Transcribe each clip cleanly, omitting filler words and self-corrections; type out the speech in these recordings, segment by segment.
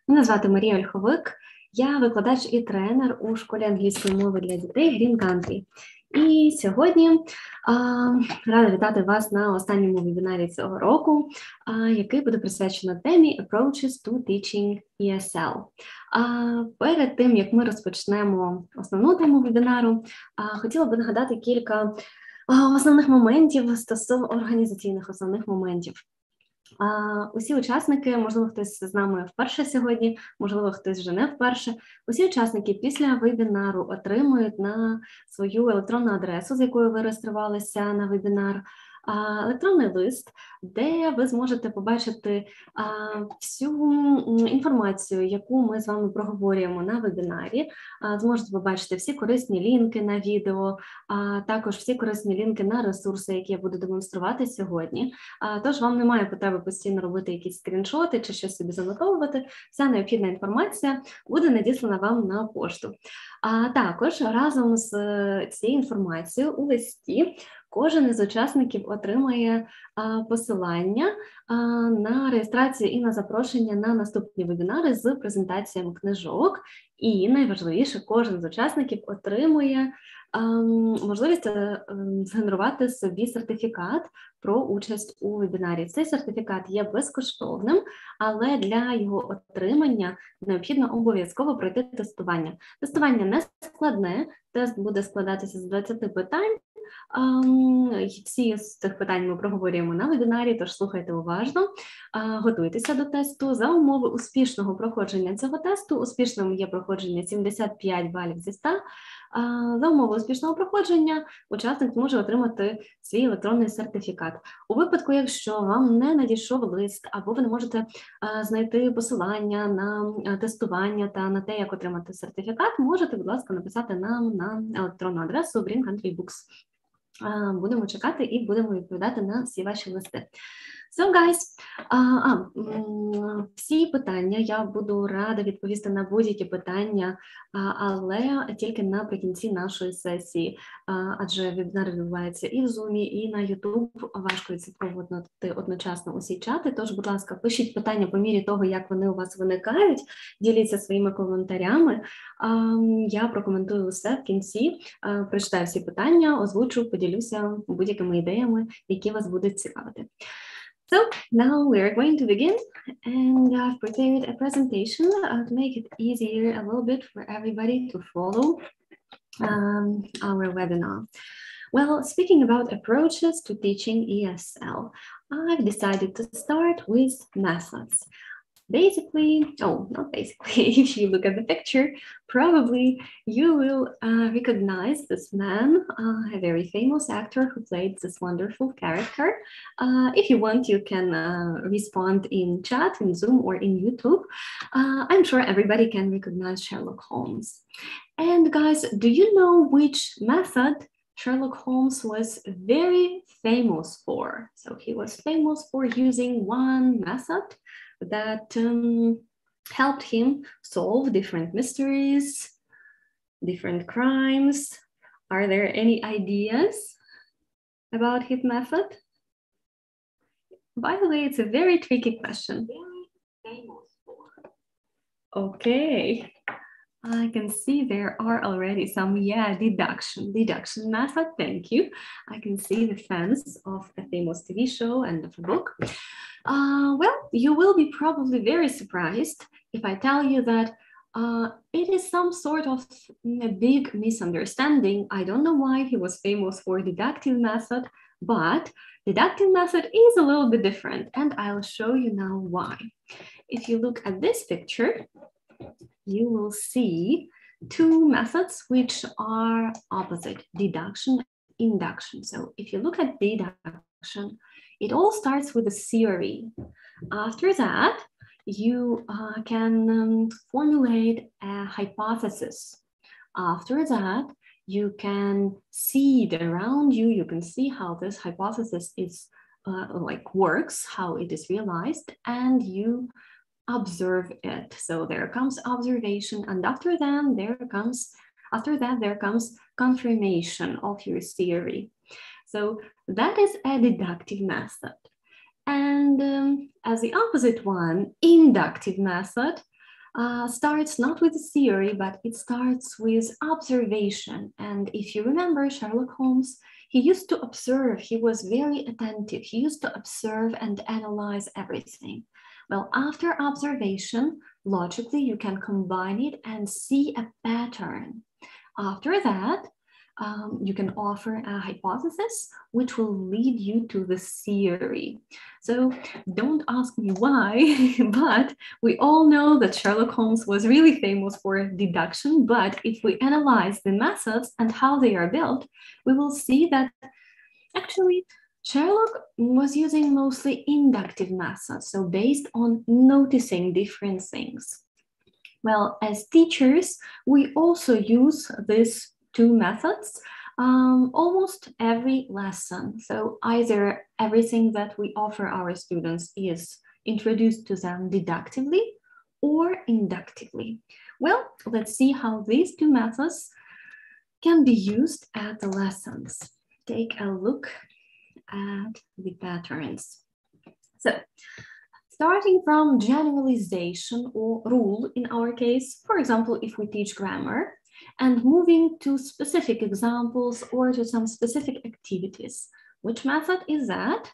Мене звати Марія Ольховик, я викладач і тренер у школі англійської мови для дітей Greeny the Brownie. І сьогодні рада вітати вас на останньому вебінарі цього року, який буде присвячено темі Approaches to Teaching ESL. Перед тим, як ми розпочнемо основну тему вебінару, хотіла би нагадати кілька основних моментів стосовно організаційних основних моментів. Усі учасники, можливо, хтось з нами вперше сьогодні, можливо, хтось вже не вперше, усі учасники після вебінару отримують на свою електронну адресу, з якою ви реєструвалися на вебінар, електронний лист, де ви зможете побачити всю інформацію, яку ми з вами проговорюємо на вебінарі. Зможете побачити всі корисні лінки на відео, також всі корисні лінки на ресурси, які я буду демонструвати сьогодні. Тож вам немає потреби постійно робити якісь скріншоти чи щось собі занотовувати. Вся необхідна інформація буде надіслана вам на пошту. Також разом з цією інформацією у листі кожен із учасників отримає посилання на реєстрацію і на запрошення на наступні вебінари з презентаціями книжок. І найважливіше, кожен з учасників отримує можливість згенерувати собі сертифікат про участь у вебінарі. Цей сертифікат є безкоштовним, але для його отримання необхідно обов'язково пройти тестування. Тестування не складне, тест буде складатися з 20 питань. Всі з цих питань ми проговорюємо на вебінарі, тож слухайте уважно, готуйтеся до тесту. За умови успішного проходження цього тесту, успішним є проходження 75 балів зі 100, за умови успішного проходження учасник може отримати свій електронний сертифікат. У випадку, якщо вам не надійшов лист, або ви не можете знайти посилання на тестування та на те, як отримати сертифікат, можете, будь ласка, написати нам на електронну адресу Books. Будемо чекати і будемо відповідати на всі ваші листи. So, guys, всі питання, я буду рада відповісти на будь-які питання, але тільки наприкінці нашої сесії, адже вебінар відбувається і в Zoom, і на YouTube, важко відслідковувати одночасно усі чати, тож, будь ласка, пишіть питання по мірі того, як вони у вас виникають, діліться своїми коментарями, я прокоментую усе в кінці, прочитаю всі питання, озвучу, поділюся будь-якими ідеями, які вас будуть цікавити. So now we're going to begin, and I've prepared a presentation to make it easier a little bit for everybody to follow our webinar. Well, speaking about approaches to teaching ESL, I've decided to start with methods. Basically, not basically, if you look at the picture, probably you will recognize this man, a very famous actor who played this wonderful character. If you want, you can respond in chat, in Zoom, or in YouTube. I'm sure everybody can recognize Sherlock Holmes. And guys, do you know which method Sherlock Holmes was very famous for? So he was famous for using one method that helped him solve different mysteries, different crimes. Are there any ideas about his method? By the way, it's a very tricky question. Very famous for. Okay, I can see there are already some, deduction method, thank you. I can see the fans of a famous TV show and of a book. Well, you will be probably very surprised if I tell you that it is some sort of a big misunderstanding. I don't know why he was famous for deductive method, but deductive method is a little bit different, and I'll show you now why. If you look at this picture, you will see two methods which are opposite, deduction and induction. So if you look at deduction, it all starts with a theory. After that, you can formulate a hypothesis. After that, you can see it around you. You can see how this hypothesis is works, how it is realized, and you observe it. So there comes observation, and after that there comes confirmation of your theory. So that is a deductive method. And as the opposite one, inductive method starts not with theory, but it starts with observation. And if you remember Sherlock Holmes, he used to observe, he was very attentive. He used to observe and analyze everything. Well, after observation, logically, you can combine it and see a pattern. After that, you can offer a hypothesis, which will lead you to the theory. So don't ask me why, but we all know that Sherlock Holmes was really famous for deduction. But if we analyze the methods and how they are built, we will see that actually Sherlock was using mostly inductive methods, so based on noticing different things. Well, as teachers, we also use these two methods almost every lesson. So either everything that we offer our students is introduced to them deductively or inductively. Well, let's see how these two methods can be used at the lessons. Take a look at the patterns. So, starting from generalization or rule in our case, for example, if we teach grammar, and moving to specific examples or to some specific activities. Which method is that?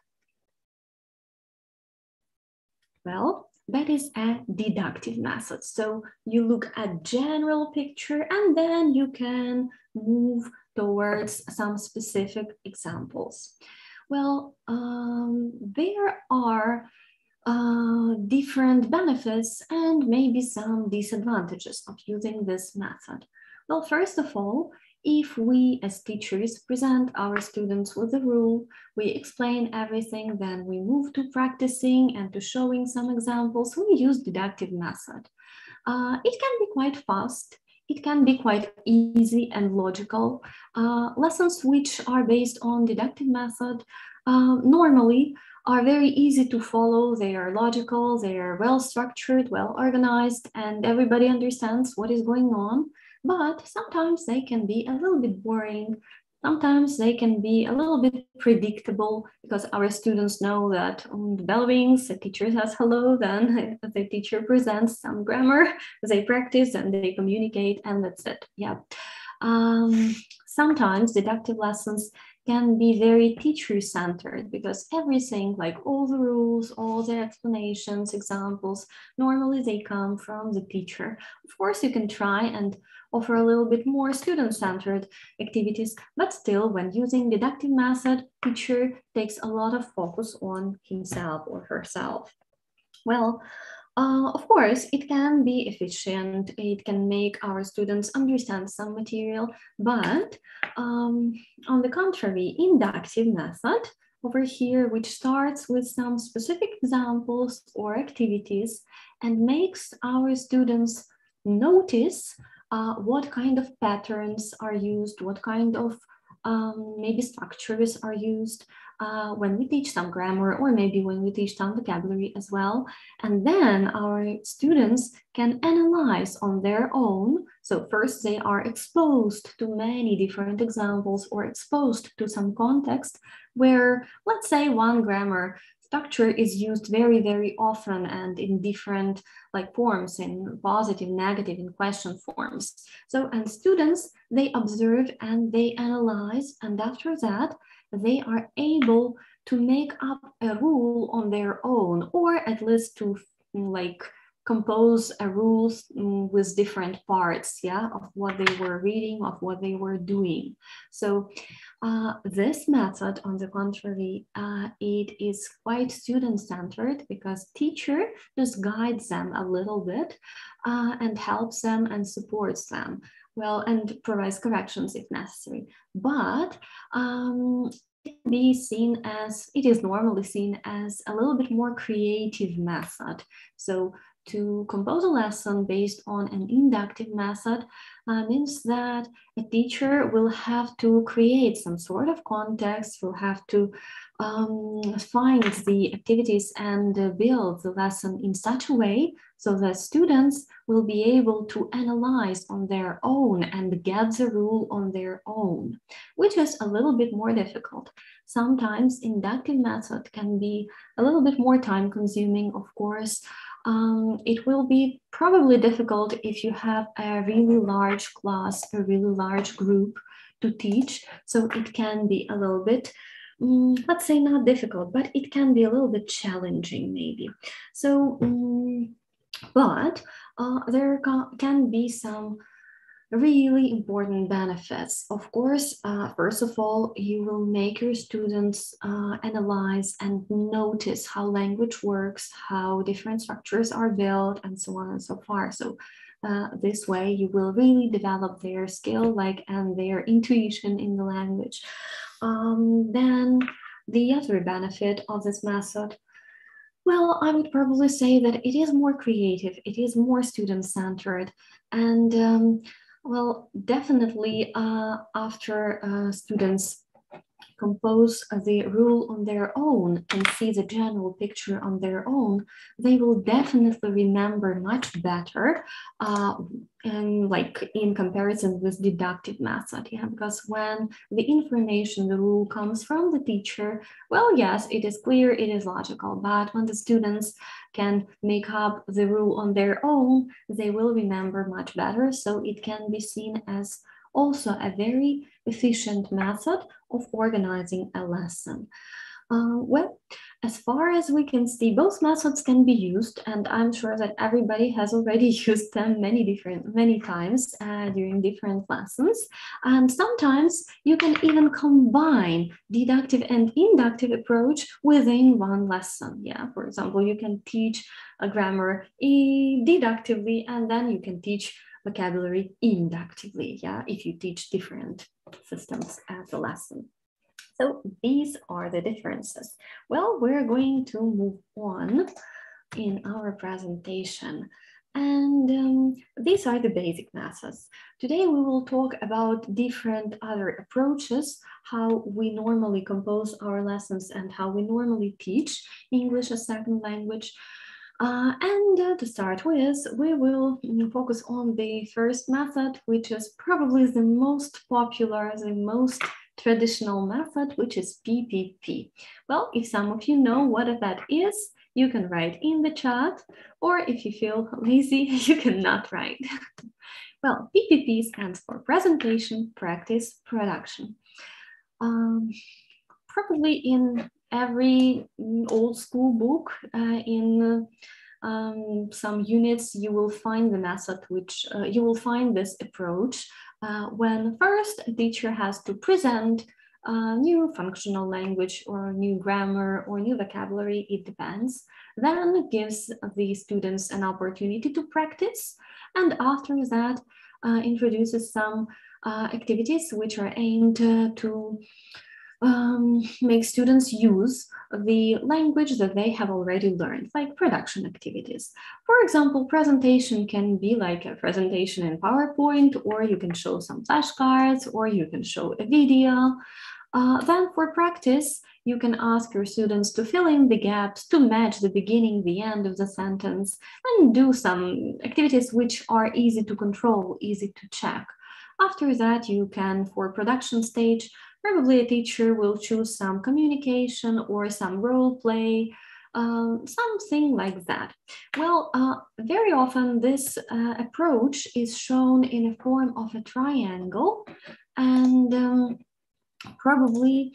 Well, that is a deductive method. So you look at general picture and then you can move towards some specific examples. Well, there are different benefits and maybe some disadvantages of using this method. Well, first of all, if we as teachers present our students with the rule, we explain everything, then we move to practicing and to showing some examples, we use deductive method. It can be quite fast. It can be quite easy and logical. Lessons which are based on deductive method normally are very easy to follow. They are logical, they are well structured, well organized, and everybody understands what is going on. But sometimes they can be a little bit boring. Sometimes they can be a little bit predictable because our students know that the bell rings, the teacher says hello, then the teacher presents some grammar, they practice and they communicate, and that's it. Yeah. Sometimes deductive lessons can be very teacher-centered because everything, like all the rules, all the explanations, examples, normally they come from the teacher. Of course, you can try and offer a little bit more student-centered activities, but still, when using deductive method, teacher takes a lot of focus on himself or herself. Well, of course, it can be efficient, it can make our students understand some material, but on the contrary, inductive method over here, which starts with some specific examples or activities and makes our students notice what kind of patterns are used, what kind of maybe structures are used when we teach some grammar, or maybe when we teach some vocabulary as well. And then our students can analyze on their own. So first they are exposed to many different examples or exposed to some context where, let's say, one grammar structure is used very, very often and in different forms, in positive, negative, in question forms. So, and students, they observe and they analyze, and after that, they are able to make up a rule on their own, or at least to compose a rules with different parts, yeah, of what they were reading, of what they were doing. So this method, on the contrary, it is quite student-centered because teacher just guides them a little bit and helps them and supports them, well, and provides corrections if necessary. But it is normally seen as a little bit more creative method. So to compose a lesson based on an inductive method means that a teacher will have to create some sort of context, will have to find the activities and build the lesson in such a way so that students will be able to analyze on their own and get the rule on their own, which is a little bit more difficult. Sometimes inductive method can be a little bit more time consuming, of course. It will be probably difficult if you have a really large class, a really large group to teach. So it can be a little bit, let's say not difficult, but it can be a little bit challenging maybe. So, but there can be some really important benefits. Of course, first of all, you will make your students analyze and notice how language works, how different structures are built, and so on and so forth. So this way you will really develop their skill and their intuition in the language. Then the other benefit of this method, well, I would probably say that it is more creative, it is more student-centered, and well, definitely after students compose the rule on their own and see the general picture on their own, they will definitely remember much better and in comparison with deductive method, yeah, because when the information, the rule comes from the teacher, well, yes, it is clear, it is logical, but when the students can make up the rule on their own, they will remember much better, so it can be seen as also a very efficient method of organizing a lesson. Well, as far as we can see, both methods can be used, and I'm sure that everybody has already used them many times during different lessons. And sometimes you can even combine deductive and inductive approach within one lesson. Yeah, for example, you can teach a grammar deductively, and then you can teach vocabulary inductively, yeah, if you teach different systems as a lesson. So these are the differences. Well, we're going to move on in our presentation. And these are the basic methods. Today we will talk about different other approaches, how we normally compose our lessons and how we normally teach English as second language. To start with, we will focus on the first method, which is probably the most popular, the most traditional method, which is PPP. Well, if some of you know what that is, you can write in the chat, or if you feel lazy, you cannot write. Well, PPP stands for Presentation, Practice, Production. Probably in every old school book, in some units, you will find the method which you will find this approach when first a teacher has to present new functional language or new grammar or new vocabulary, it depends, then gives the students an opportunity to practice, and after that introduces some activities which are aimed to make students use the language that they have already learned, like production activities. For example, presentation can be like a presentation in PowerPoint, or you can show some flashcards, or you can show a video. Then for practice, you can ask your students to fill in the gaps, to match the beginning, the end of the sentence, and do some activities which are easy to control, easy to check. After that, you can, for production stage, probably a teacher will choose some communication or some role play, something like that. Well, very often this approach is shown in a form of a triangle, and probably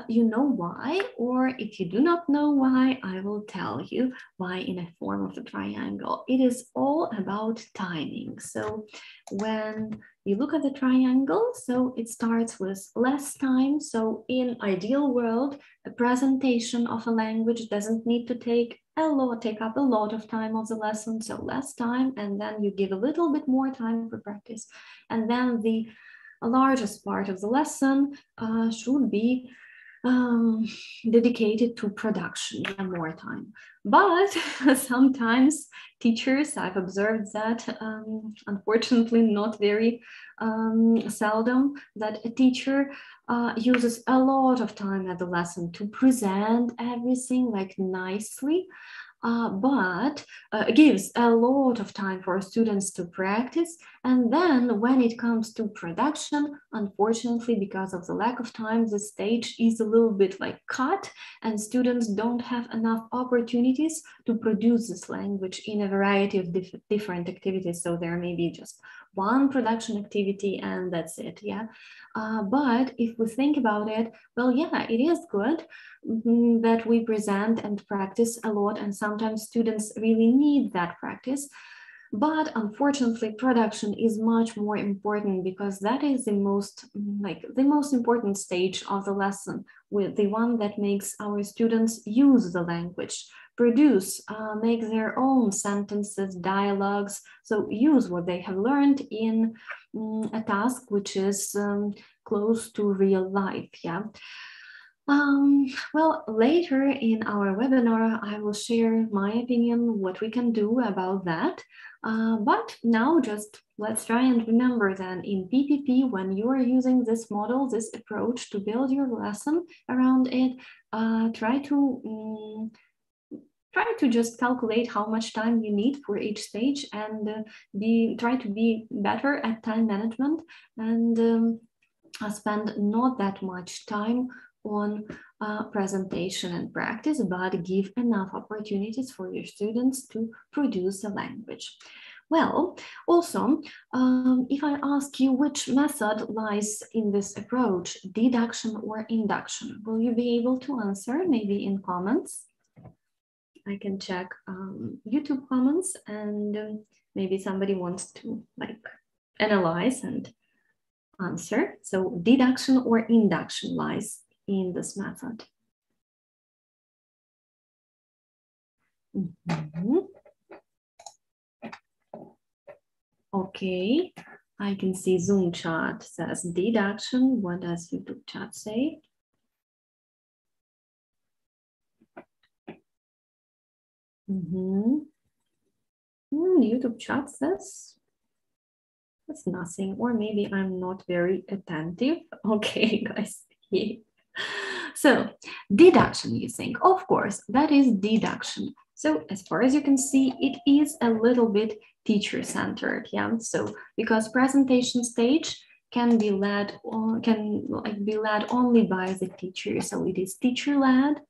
you know why, or if you do not know why, I will tell you why in a form of a triangle. It is all about timing. So when you look at the triangle, so it starts with less time. So in ideal world, a presentation of a language doesn't need to take up a lot of time of the lesson, so less time, and then you give a little bit more time for practice. And then the largest part of the lesson should be dedicated to production and more time. But sometimes teachers, I've observed that, unfortunately not very seldom, that a teacher uses a lot of time at the lesson to present everything like nicely, but gives a lot of time for students to practice. And then when it comes to production, unfortunately, because of the lack of time, the stage is a little bit like cut, and students don't have enough opportunities to produce this language in a variety of different activities. So there may be just one production activity and that's it, yeah. But if we think about it, well, yeah, it is good that we present and practice a lot, and sometimes students really need that practice. But unfortunately, production is much more important, because that is the most important stage of the lesson, with the one that makes our students use the language, produce, make their own sentences, dialogues, so use what they have learned in a task which is close to real life, yeah. Well, later in our webinar, I will share my opinion, what we can do about that. But now just let's try and remember then in PPP, when you are using this model, this approach to build your lesson around it, try to just calculate how much time you need for each stage, and try to be better at time management, and spend not that much time on presentation and practice, but give enough opportunities for your students to produce a language. Well, also, if I ask you which method lies in this approach, deduction or induction, will you be able to answer maybe in comments? I can check YouTube comments, and maybe somebody wants to like analyze and answer. So deduction or induction lies in this method. Okay, I can see Zoom chat says deduction. What does YouTube chat say? YouTube chat says that's nothing, or maybe I'm not very attentive. Okay, guys. So deduction, you think, of course, that is deduction. So as far as you can see, it is a little bit teacher-centered, yeah. So because presentation stage can be led only by the teacher, so it is teacher-led.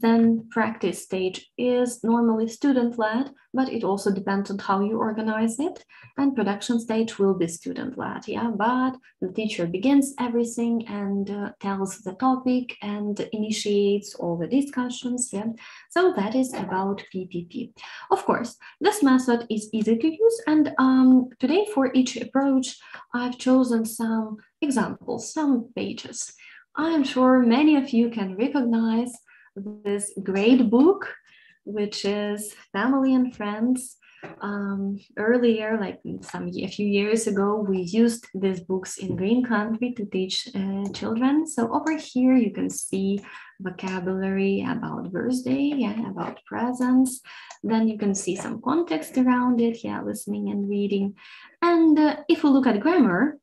Then practice stage is normally student-led, but it also depends on how you organize it. And production stage will be student-led, yeah, but the teacher begins everything and tells the topic and initiates all the discussions, yeah. So that is about PPP. Of course, this method is easy to use, and today for each approach, I've chosen some examples, some pages. I'm sure many of you can recognize this great book, which is Family and Friends. Earlier, like a few years ago, we used these books in Green Country to teach children. So over here, you can see vocabulary about birthday, yeah, about presents. Then you can see some context around it, yeah, listening and reading. And if we look at grammar,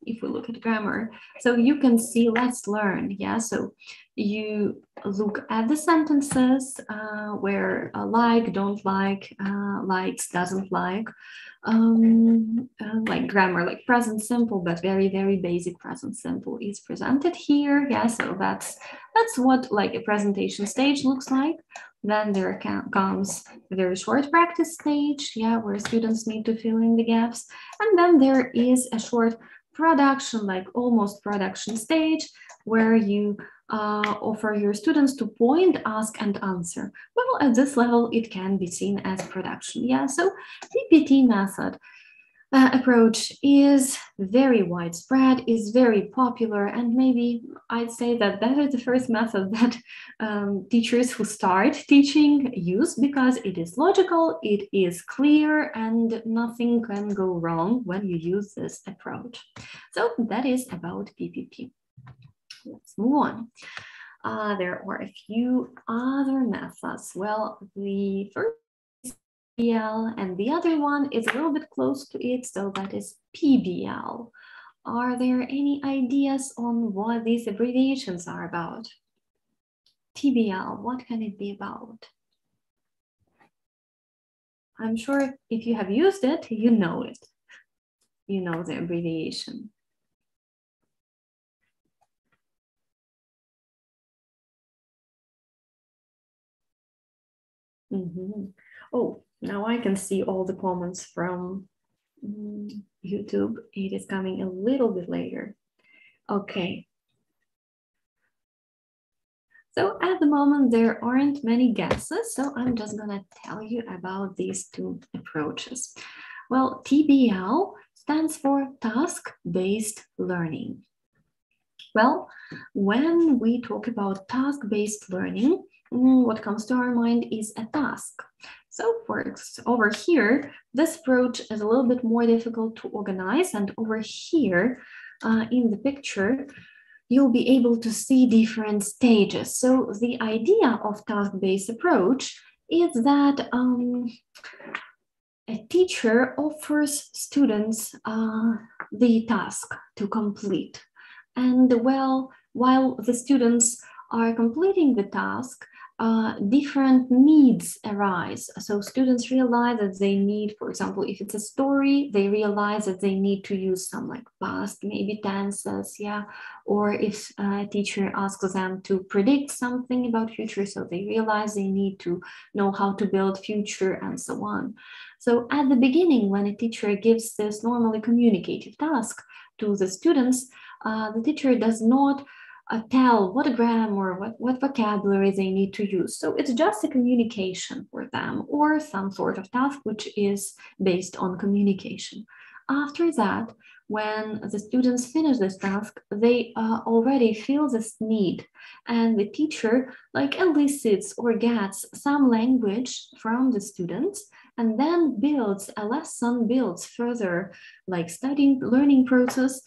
so you can see let's learn, yeah. So you look at the sentences where like, don't like, likes, doesn't like grammar, like present simple, but very, very basic present simple is presented here. Yeah, so that's what like a presentation stage looks like. Then there comes a very short practice stage, yeah, where students need to fill in the gaps. And then there is a short production, like almost production stage, where you offer your students to point, ask, and answer. Well, at this level, it can be seen as production. Yeah, so PPT method approach is very widespread, is very popular, and maybe I'd say that that is the first method that teachers who start teaching use, because it is logical, it is clear, and nothing can go wrong when you use this approach. So that is about PPP. Let's move on. There are a few other methods. Well, the first is TBL, and the other one is a little bit close to it, so that is PBL. Are there any ideas on what these abbreviations are about? TBL, what can it be about? I'm sure if you have used it, you know it. You know the abbreviation. Oh, now I can see all the comments from YouTube. It is coming a little bit later. Okay. So at the moment, there aren't many guesses, so I'm just gonna tell you about these two approaches. Well, TBL stands for task-based learning. Well, when we talk about task-based learning, what comes to our mind is a task. So over here, this approach is a little bit more difficult to organize, and over here in the picture, you'll be able to see different stages. So the idea of task-based approach is that a teacher offers students the task to complete. And well, while the students are completing the task, different needs arise. So students realize that they need, for example, if it's a story, they realize that they need to use some like past, maybe tenses, yeah. Or if a teacher asks them to predict something about future, so they realize they need to know how to build future and so on. So at the beginning, when a teacher gives this normally communicative task to the students, the teacher does not tell what grammar, what vocabulary they need to use. So it's just a communication for them, or some sort of task which is based on communication. After that, when the students finish this task, they already feel this need, and the teacher like elicits or gets some language from the students, and then builds a lesson, builds further like studying, learning process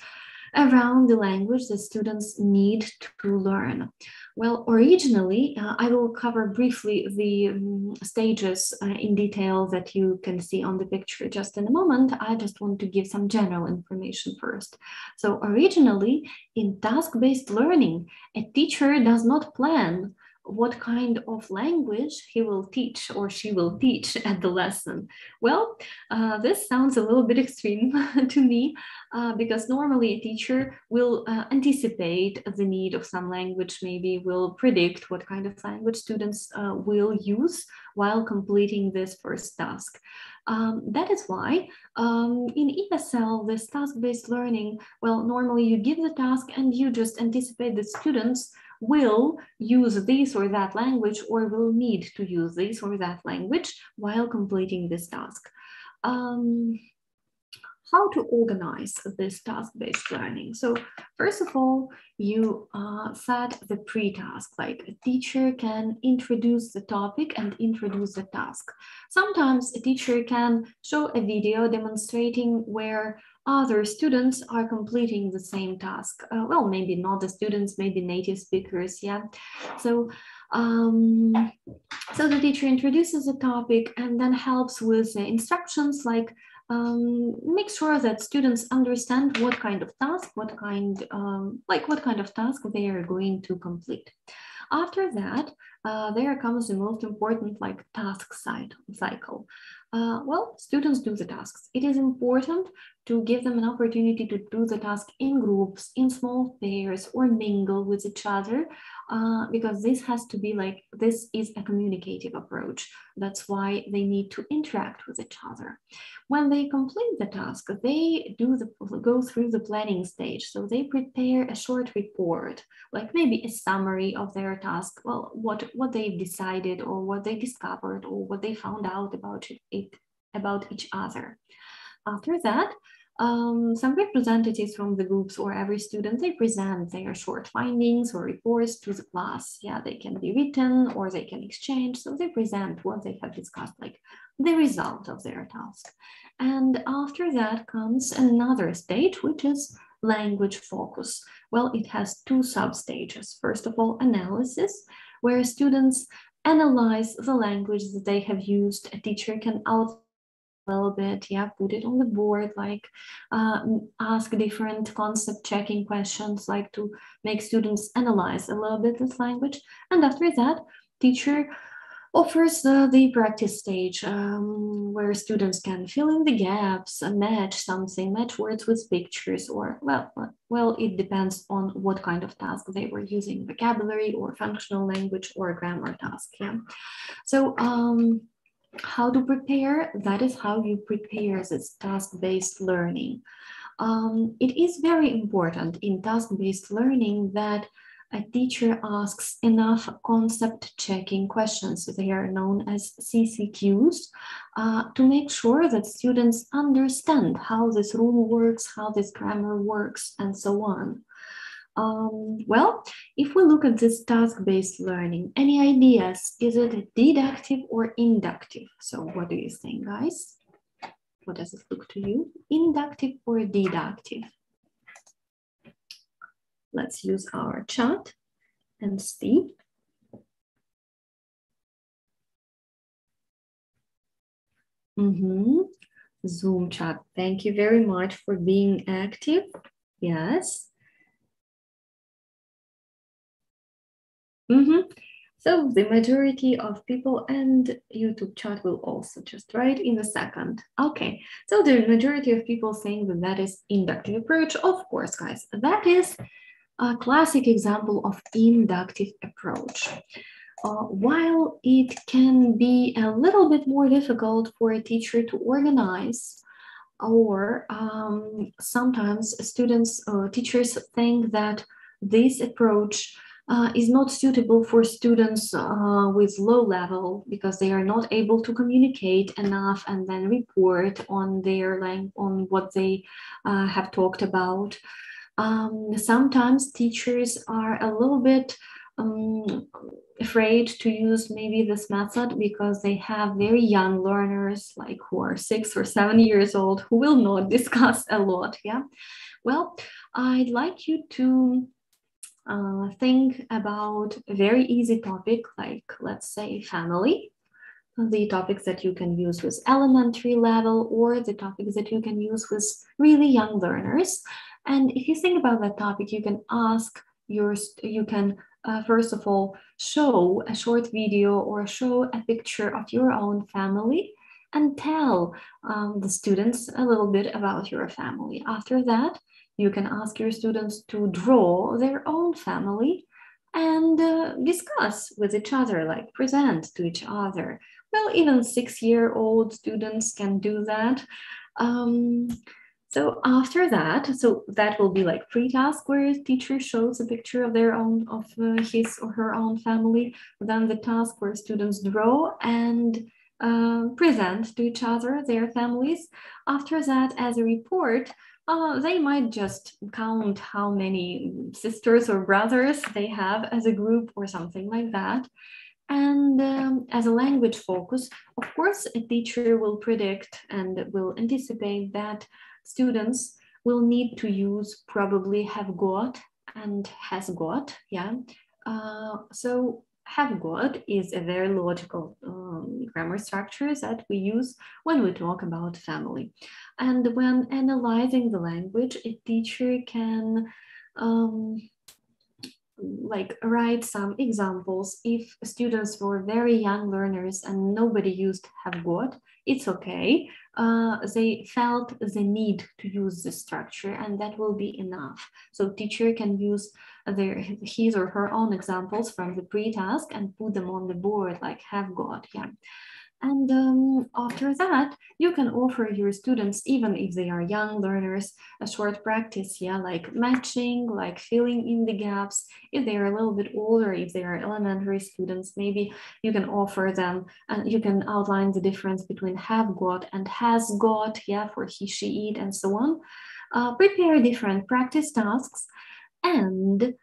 around the language the students need to learn. Well, originally, I will cover briefly the stages in detail that you can see on the picture just in a moment. I just want to give some general information first. So originally, in task-based learning, a teacher does not plan what kind of language he will teach or she will teach at the lesson. Well, this sounds a little bit extreme to me because normally a teacher will anticipate the need of some language, maybe will predict what kind of language students will use while completing this first task. That is why in ESL, this task-based learning, well, normally you give the task and you just anticipate the students will use this or that language or will need to use this or that language while completing this task. How to organize this task-based learning? So first of all, you set the pre-task, like a teacher can introduce the topic and introduce the task. Sometimes a teacher can show a video demonstrating where other students are completing the same task. Well, maybe not the students, maybe native speakers, yeah. So the teacher introduces the topic and then helps with the instructions, like make sure that students understand what kind of task, what kind of task they are going to complete. After that, there comes the most important task cycle. Well, students do the tasks. It is important to give them an opportunity to do the task in groups, in small pairs, or mingle with each other, because this has to be this is a communicative approach. That's why they need to interact with each other. When they complete the task, they go through the planning stage. So they prepare a short report, like maybe a summary of their task, well, what they've decided or what they discovered or what they found out about each other. After that, some representatives from the groups or every student, they present their short findings or reports to the class. Yeah, they can be written or they can exchange. So they present what they have discussed, like the result of their task. And after that comes another stage, which is language focus? Well, it has two sub-stages. First of all, analysis, where students analyze the language that they have used. A teacher can outline a little bit, yeah, put it on the board, like ask different concept checking questions, like to make students analyze a little bit this language. And after that, teacher offers the practice stage where students can fill in the gaps, match something, match words with pictures, or well, it depends on what kind of task they were using, vocabulary or functional language or grammar task. Yeah. So how to prepare? That is how you prepare this task-based learning. It is very important in task-based learning that a teacher asks enough concept checking questions, they are known as CCQs, to make sure that students understand how this rule works, how this grammar works, and so on. Well, if we look at this task-based learning, any ideas? Is it deductive or inductive? So what do you think, guys? What does it look to you? Inductive or deductive? Let's use our chat and see. Zoom chat, thank you very much for being active. Yes. So the majority of people and YouTube chat will also just write in a second. Okay, so the majority of people saying that that is inductive approach. Of course, guys, that is a classic example of inductive approach. While it can be a little bit more difficult for a teacher to organize, or sometimes students or teachers think that this approach is not suitable for students with low level because they are not able to communicate enough and then report on their on what they have talked about. Sometimes teachers are a little bit afraid to use maybe this method because they have very young learners, like who are 6 or 7 years old, who will not discuss a lot. Yeah. Well, I'd like you to think about a very easy topic, like let's say family, the topics that you can use with elementary level or the topics that you can use with really young learners. And if you think about that topic, you can ask you can first of all show a short video or show a picture of your own family and tell the students a little bit about your family. After that, you can ask your students to draw their own family and discuss with each other, like present to each other. Well, even 6-year-old students can do that. So after that, so that will be like pre-task where a teacher shows a picture of their own, of his or her own family. Then the task where students draw and present to each other their families. After that, as a report, they might just count how many sisters or brothers they have as a group or something like that. And as a language focus, of course, a teacher will predict and will anticipate that students will need to use probably have got and has got, yeah. So have got is a very logical grammar structure that we use when we talk about family. And when analyzing the language, a teacher can like write some examples. If students were very young learners and nobody used have got, it's okay. They felt the need to use this structure and that will be enough. So teacher can use his or her own examples from the pre-task and put them on the board like have got, yeah. And after that, you can offer your students, even if they are young learners, a short practice, yeah, like matching, like filling in the gaps. If they are a little bit older, if they are elementary students, maybe you can offer them and you can outline the difference between have got and has got, yeah, for he, she, it, and so on. Prepare different practice tasks and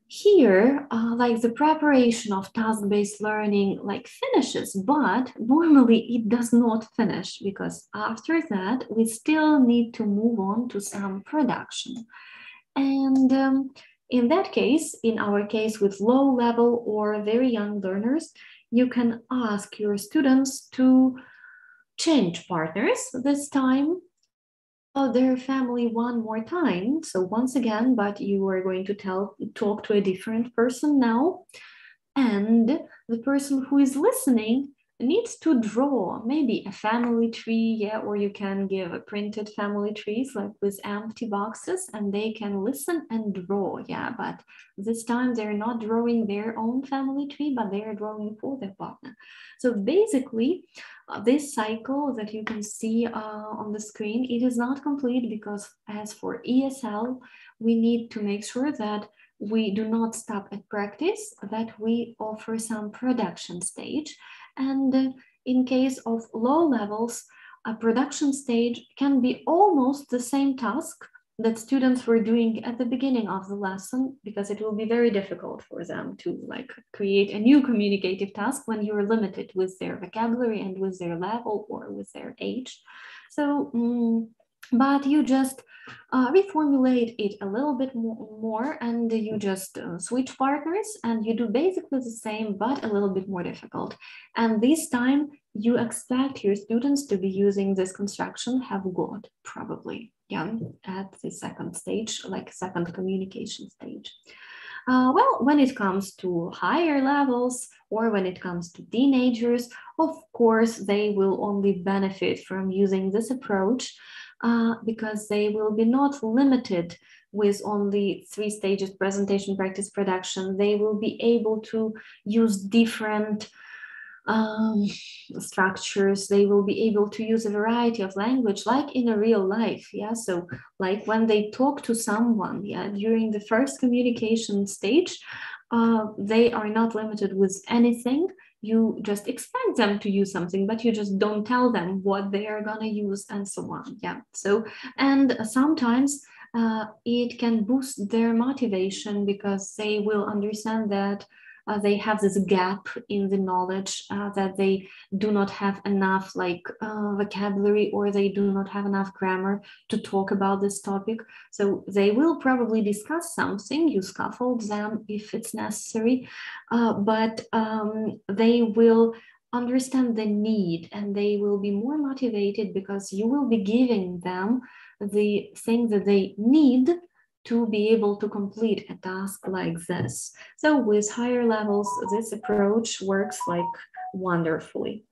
here, like the preparation of task-based learning like finishes, but normally it does not finish, because after that we still need to move on to some production. And in that case, in our case with low level or very young learners, you can ask your students to change partners this time, their family one more time. So once again, but you are going to talk to a different person now. And the person who is listening needs to draw maybe a family tree, yeah, or you can give a printed family trees like with empty boxes, and they can listen and draw, yeah, but this time they're not drawing their own family tree, but they're drawing for their partner. So basically, this cycle that you can see on the screen, it is not complete, because as for ESL, we need to make sure that we do not stop at practice, that we offer some production stage. And in case of low levels, a production stage can be almost the same task that students were doing at the beginning of the lesson, because it will be very difficult for them to like create a new communicative task when you're limited with their vocabulary and with their level or with their age. So, but you just reformulate it a little bit more, and you just switch partners, and you do basically the same, but a little bit more difficult. And this time you expect your students to be using this construction have got, probably, yeah, at the second stage, like second communication stage. Well, when it comes to higher levels, or when it comes to teenagers, of course, they will only benefit from using this approach, because they will be not limited with only 3 stages: presentation, practice, production. They will be able to use different structures. They will be able to use a variety of language like in a real life, yeah. So like when they talk to someone, yeah, during the first communication stage, they are not limited with anything. You just expect them to use something, but you just don't tell them what they are gonna use and so on, yeah. So, and sometimes it can boost their motivation, because they will understand that they have this gap in the knowledge, that they do not have enough like vocabulary, or they do not have enough grammar to talk about this topic. So they will probably discuss something, you scaffold them if it's necessary, but they will understand the need, and they will be more motivated, because you will be giving them the thing that they need to be able to complete a task like this. So with higher levels, this approach works like wonderfully.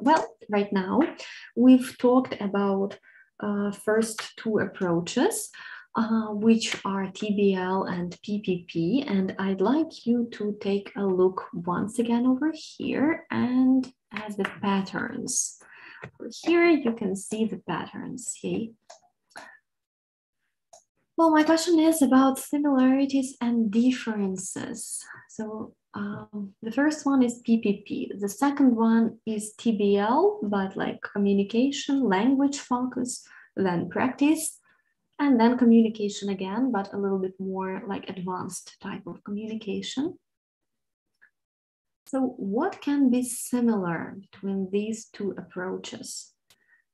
Well, right now, we've talked about first 2 approaches, which are TBL and PPP, and I'd like you to take a look once again over here and at the patterns. Here you can see the patterns, okay? Well, my question is about similarities and differences. So the first one is PPP. The second one is TBL, but like communication, language focus, then practice, and then communication again, but a little bit more like advanced type of communication. So what can be similar between these 2 approaches?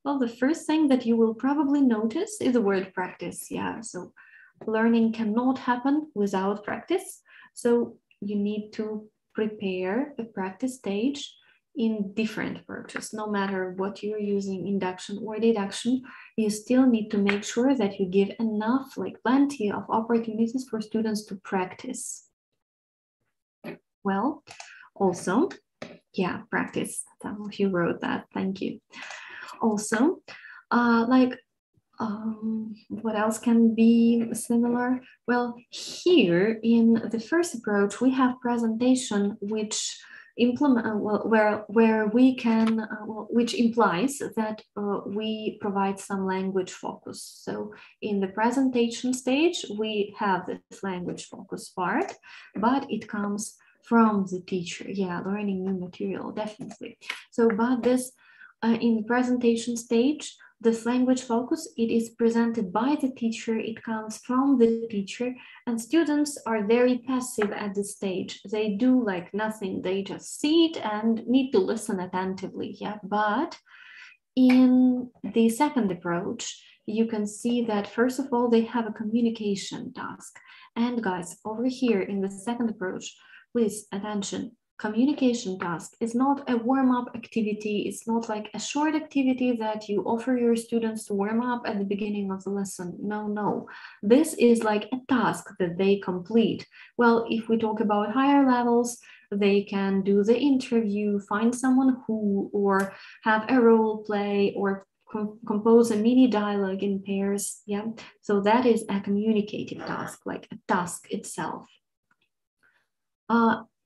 Well, the first thing that you will probably notice is the word practice. Yeah, so learning cannot happen without practice. So you need to prepare the practice stage in different approaches. No matter what you're using, induction or deduction, you still need to make sure that you give enough, like plenty of opportunities for students to practice. Well, also, yeah, practice. Some of you wrote that, thank you. Also, what else can be similar? Well, here in the first approach, we have presentation, which where we can, which implies that we provide some language focus. So in the presentation stage, we have this language focus part, but it comes from the teacher. Yeah, learning new material, definitely. So, but this in the presentation stage, This language focus, it is presented by the teacher, it comes from the teacher, and students are very passive at this stage. They do like nothing, they just sit and need to listen attentively, yeah. But in the second approach, you can see that first of all, they have a communication task. And guys, over here in the second approach, please attention, communication task is not a warm-up activity. It's not like a short activity that you offer your students to warm up at the beginning of the lesson. No, no. This is like a task that they complete. Well, if we talk about higher levels, they can do the interview, find someone who, or have a role play, or compose a mini dialogue in pairs. Yeah. So that is a communicative task, like a task itself.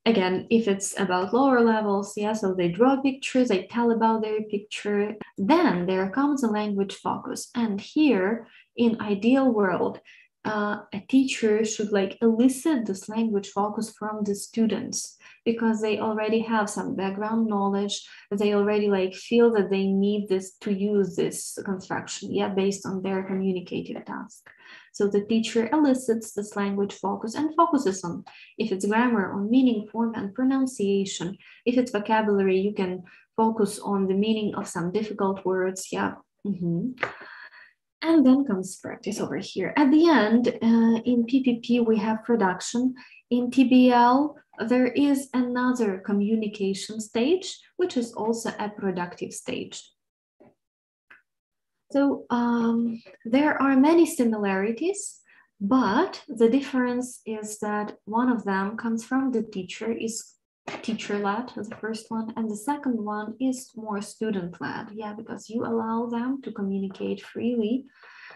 Again, if it's about lower levels, yeah, so they draw pictures, they tell about their picture. Then there comes a language focus. And here, in ideal world, a teacher should like elicit this language focus from the students because they already have some background knowledge. They already like feel that they need this to use this construction, yeah, based on their communicative task. So the teacher elicits this language focus and focuses on, if it's grammar, on meaning, form, and pronunciation. If it's vocabulary, you can focus on the meaning of some difficult words, yeah. And then comes practice over here. At the end, in PPP, we have production. In TBL, there is another communication stage, which is also a productive stage. So there are many similarities, but the difference is that one of them comes from the teacher, is teacher-led, the first one, and the second one is more student-led, yeah, because you allow them to communicate freely,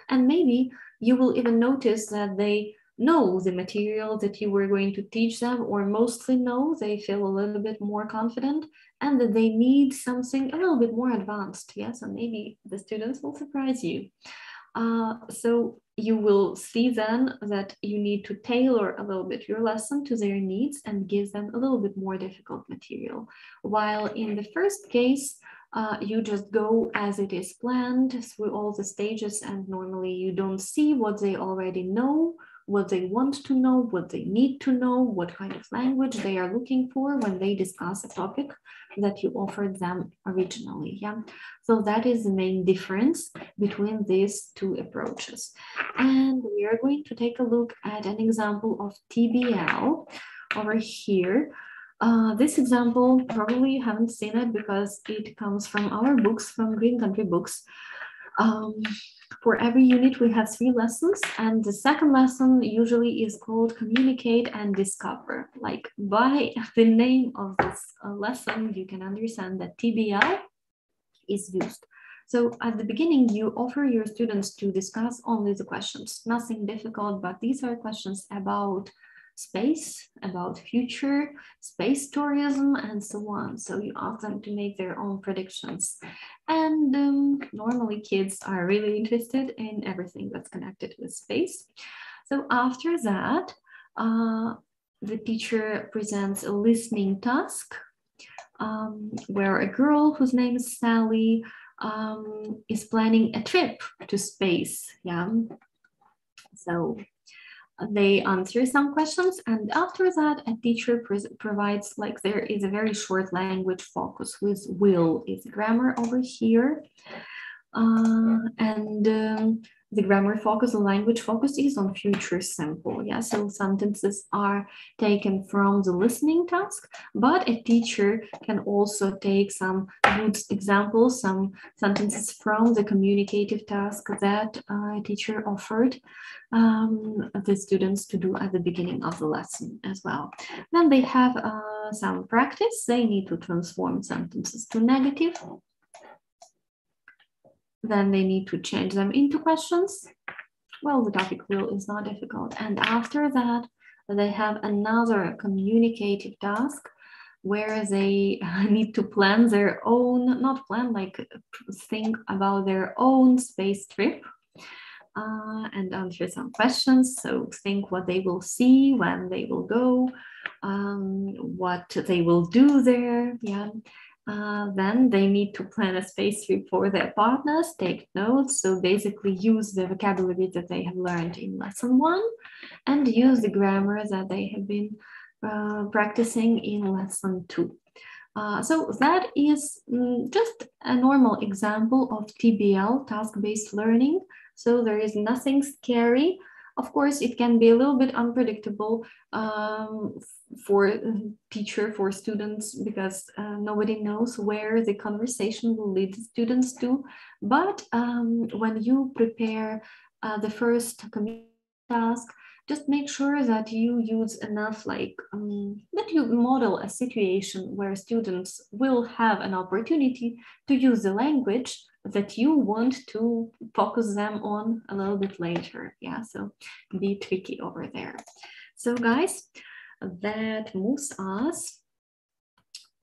and maybe you will even notice that they know the material that you were going to teach them, or mostly know, they feel a little bit more confident, and that they need something a little bit more advanced, yes, and maybe the students will surprise you. So you will see then that you need to tailor a little bit your lesson to their needs and give them a little bit more difficult material. While in the first case, you just go as it is planned through all the stages, and normally you don't see what they already know, what they want to know, what they need to know, what kind of language they are looking for when they discuss a topic that you offered them originally, yeah? So that is the main difference between these two approaches. And we are going to take a look at an example of TBL over here. This example, probably you haven't seen it because it comes from our books, from Green Country Books. For every unit, we have 3 lessons, and the second lesson usually is called Communicate and Discover. Like by the name of this lesson, you can understand that TBL is used. So at the beginning, you offer your students to discuss only the questions, nothing difficult, but these are questions about space, about future, space tourism, and so on. So you ask them to make their own predictions. And normally kids are really interested in everything that's connected with space. So after that, the teacher presents a listening task where a girl whose name is Sally is planning a trip to space, yeah. So they answer some questions, and after that, a teacher provides, like, there is a very short language focus with will is grammar over here. The grammar focus, the language focus is on future simple. Yeah, so sentences are taken from the listening task, but a teacher can also take some good examples, some sentences from the communicative task that a teacher offered the students to do at the beginning of the lesson as well. Then they have some practice. They need to transform sentences to negative. Then they need to change them into questions. Well, the topic will is not difficult. And after that, they have another communicative task where they need to plan their own, not plan, like think about their own space trip and answer some questions. So think what they will see, when they will go, what they will do there, yeah. Then they need to plan a space trip for their partners, take notes. So basically use the vocabulary that they have learned in lesson 1 and use the grammar that they have been practicing in lesson 2. So that is just a normal example of TBL, task-based learning. So there is nothing scary. Of course, it can be a little bit unpredictable for teacher, for students, because nobody knows where the conversation will lead the students to. But when you prepare the first community task, just make sure that you use enough, like, that you model a situation where students will have an opportunity to use the language that you want to focus them on a little bit later. Yeah, so be tricky over there. So guys, that moves us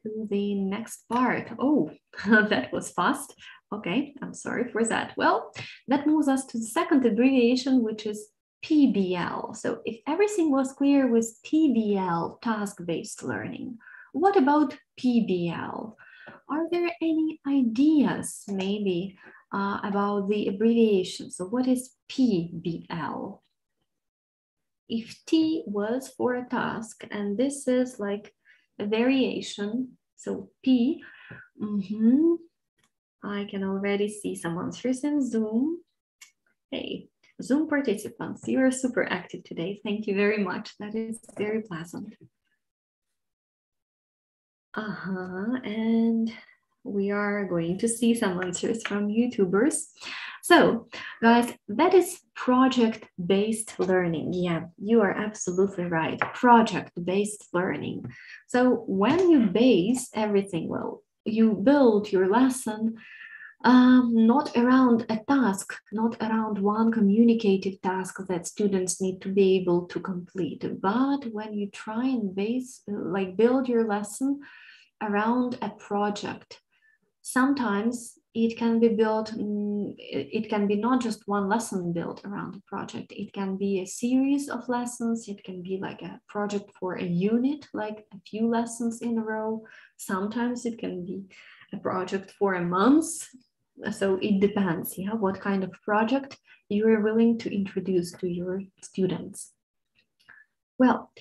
to the next part. Oh, that was fast. Okay, I'm sorry for that. Well, that moves us to the second abbreviation, which is PBL. So if everything was clear with TBL, task-based learning, what about PBL? Are there any ideas maybe about the abbreviation? So what is PBL? If T was for a task, and this is like a variation, so P, I can already see some answers in Zoom. Hey, Zoom participants, you are super active today. Thank you very much. That is very pleasant. And we are going to see some answers from YouTubers. So guys, that is project-based learning. Yeah, you are absolutely right. Project-based learning. So when you base everything, well, you build your lesson not around a task, not around one communicative task that students need to be able to complete, but when you try and build your lesson around a project, sometimes it can be built, it can be not just one lesson built around a project, it can be a series of lessons, it can be like a project for a unit, like a few lessons in a row. Sometimes it can be a project for a month. So it depends, yeah, what kind of project you are willing to introduce to your students. Well,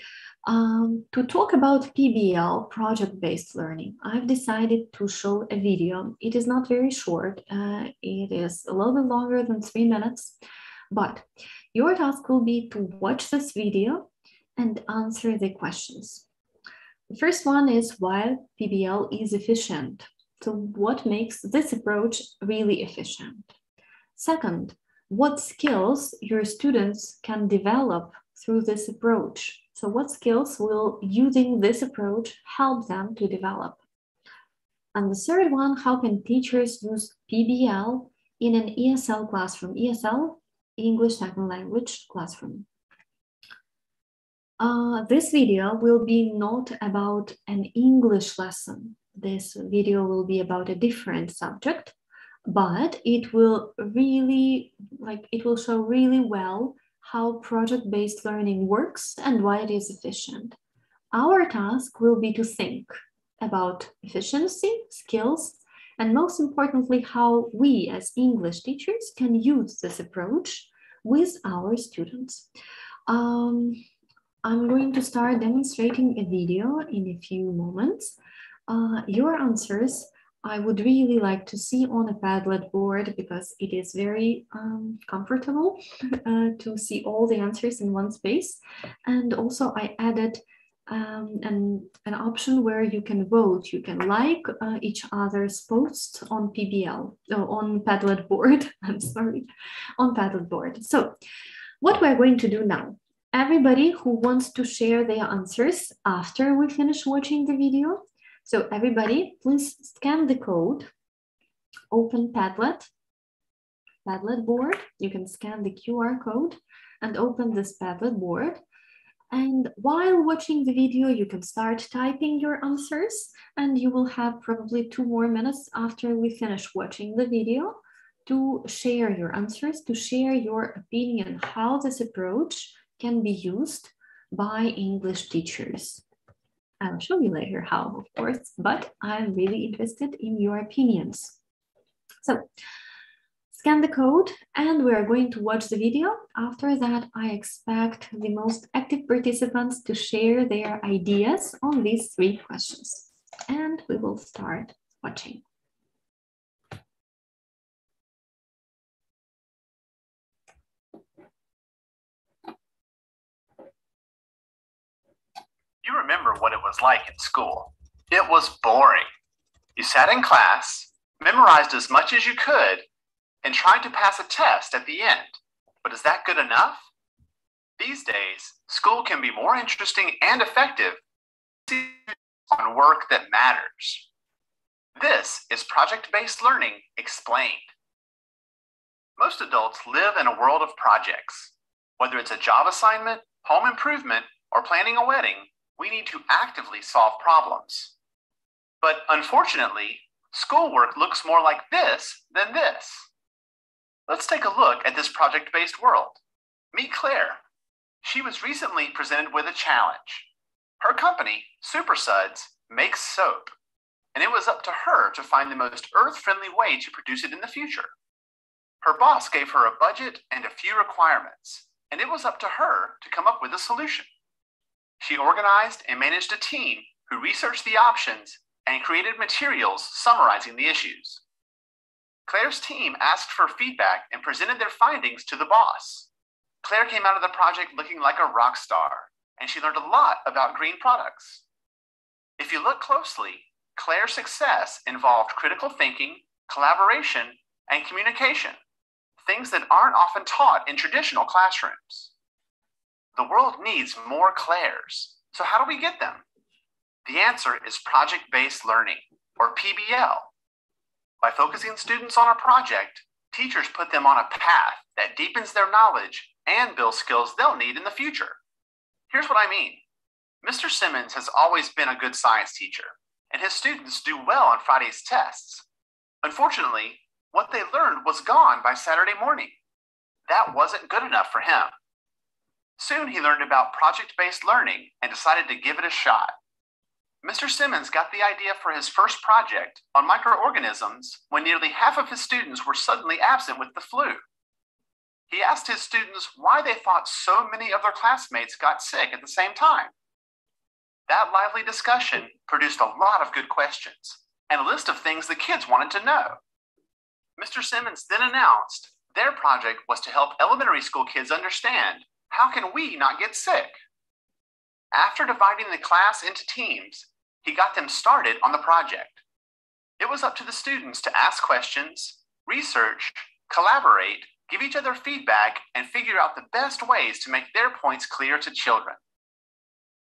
to talk about PBL, project-based learning, I've decided to show a video. It is not very short. It is a little bit longer than 3 minutes, but your task will be to watch this video and answer the questions. The first one is why PBL is efficient. So what makes this approach really efficient? Second, what skills your students can develop through this approach? So what skills will using this approach help them to develop? And the third one, how can teachers use PBL in an ESL classroom? ESL, English Second Language classroom. This video will be not about an English lesson. This video will be about a different subject, but it will really, it will show really well how project-based learning works and why it is efficient. Our task will be to think about efficiency, skills, and most importantly, how we as English teachers can use this approach with our students. I'm going to start demonstrating a video in a few moments. Your answers I would really like to see on a Padlet board because it is very comfortable to see all the answers in one space. And also I added an option where you can vote. You can like each other's posts on PBL, on Padlet board, I'm sorry, on Padlet board. So what we're going to do now, everybody who wants to share their answers after we finish watching the video, so everybody, please scan the code, open Padlet board. You can scan the QR code and open this Padlet board. And while watching the video, you can start typing your answers and you will have probably 2 more minutes after we finish watching the video to share your answers, to share your opinion, how this approach can be used by English teachers. I'll show you later how, of course, but I'm really interested in your opinions. So scan the code and we are going to watch the video. After that, I expect the most active participants to share their ideas on these 3 questions. And we will start watching. You remember what it was like in school. It was boring. You sat in class, memorized as much as you could, and tried to pass a test at the end. But is that good enough? These days, school can be more interesting and effective on work that matters. This is project-based learning explained. Most adults live in a world of projects. Whether it's a job assignment, home improvement, or planning a wedding, we need to actively solve problems. But unfortunately, schoolwork looks more like this than this. Let's take a look at this project-based world. Meet Claire. She was recently presented with a challenge. Her company, Super Suds, makes soap, and it was up to her to find the most earth-friendly way to produce it in the future. Her boss gave her a budget and a few requirements, and it was up to her to come up with a solution. She organized and managed a team who researched the options and created materials summarizing the issues. Claire's team asked for feedback and presented their findings to the boss. Claire came out of the project looking like a rock star, and she learned a lot about green products. If you look closely, Claire's success involved critical thinking, collaboration, and communication, things that aren't often taught in traditional classrooms. The world needs more Claires, so how do we get them? The answer is project-based learning, or PBL. By focusing students on a project, teachers put them on a path that deepens their knowledge and builds skills they'll need in the future. Here's what I mean. Mr. Simmons has always been a good science teacher, and his students do well on Friday's tests. Unfortunately, what they learned was gone by Saturday morning. That wasn't good enough for him. Soon he learned about project-based learning and decided to give it a shot. Mr. Simmons got the idea for his first project on microorganisms when nearly half of his students were suddenly absent with the flu. He asked his students why they thought so many of their classmates got sick at the same time. That lively discussion produced a lot of good questions and a list of things the kids wanted to know. Mr. Simmons then announced their project was to help elementary school kids understand, how can we not get sick? After dividing the class into teams, he got them started on the project. It was up to the students to ask questions, research, collaborate, give each other feedback, and figure out the best ways to make their points clear to children.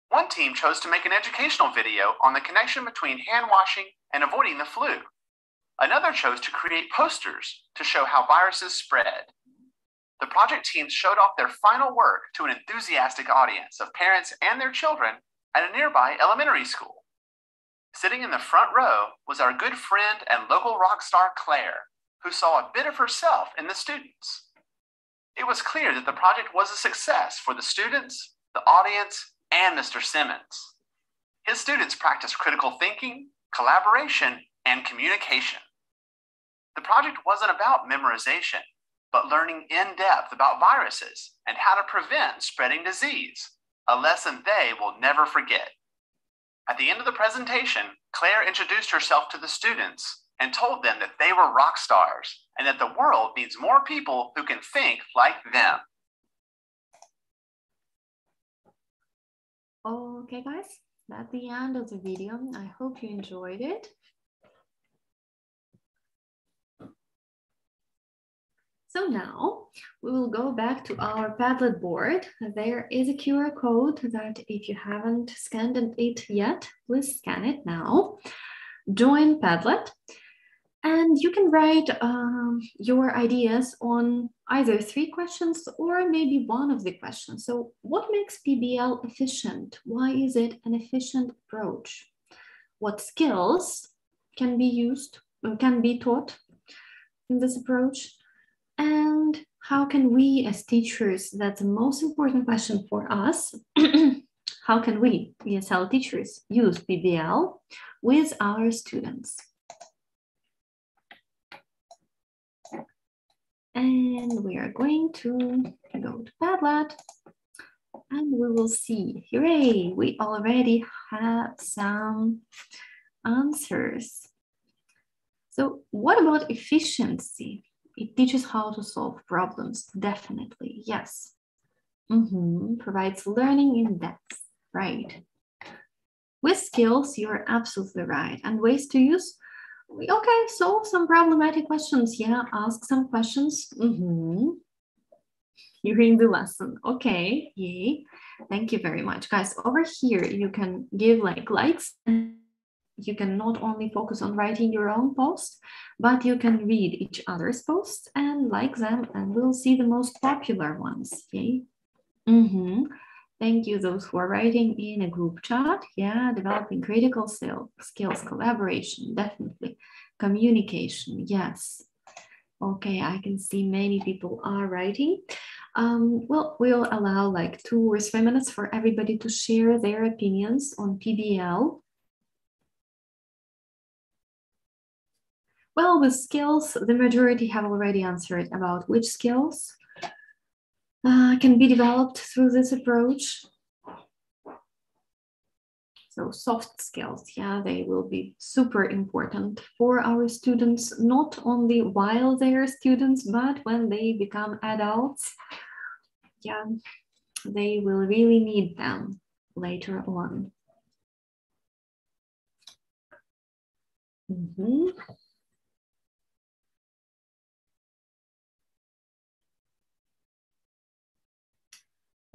One team chose to make an educational video on the connection between hand washing and avoiding the flu. Another chose to create posters to show how viruses spread. The project teams showed off their final work to an enthusiastic audience of parents and their children at a nearby elementary school. Sitting in the front row was our good friend and local rock star Claire, who saw a bit of herself in the students. It was clear that the project was a success for the students, the audience, and Mr. Simmons. His students practiced critical thinking, collaboration, and communication. The project wasn't about memorization, but learning in depth about viruses and how to prevent spreading disease, a lesson they will never forget. At the end of the presentation, Claire introduced herself to the students and told them that they were rock stars and that the world needs more people who can think like them. Okay, guys, that's the end of the video. I hope you enjoyed it. So now we will go back to our Padlet board. There is a QR code that if you haven't scanned it yet, please scan it now. Join Padlet. And you can write your ideas on either 3 questions or maybe one of the questions. So what makes PBL efficient? Why is it an efficient approach? What skills can be used, can be taught in this approach? And how can we as teachers, that's the most important question for us, how can we, ESL teachers, use PBL with our students? And we are going to go to Padlet and we will see, hooray, we already have some answers. So what about efficiency? It teaches how to solve problems, definitely, yes. Provides learning in depth, right. With skills, you're absolutely right. And ways to use, okay, solve some problematic questions. Yeah, ask some questions during the lesson. Okay, yay. Thank you very much. Guys, over here, you can give likes. You can not only focus on writing your own post, but you can read each other's posts and like them, and we'll see the most popular ones. Yay. Thank you, those who are writing in a group chat. Yeah, developing critical skills, collaboration, definitely. Communication, yes. Okay, I can see many people are writing. Well, we'll allow like 2 or 3 minutes for everybody to share their opinions on PBL. Well, with skills, the majority have already answered about which skills can be developed through this approach. So soft skills, yeah, they will be super important for our students, not only while they're students, but when they become adults. Yeah, they will really need them later on.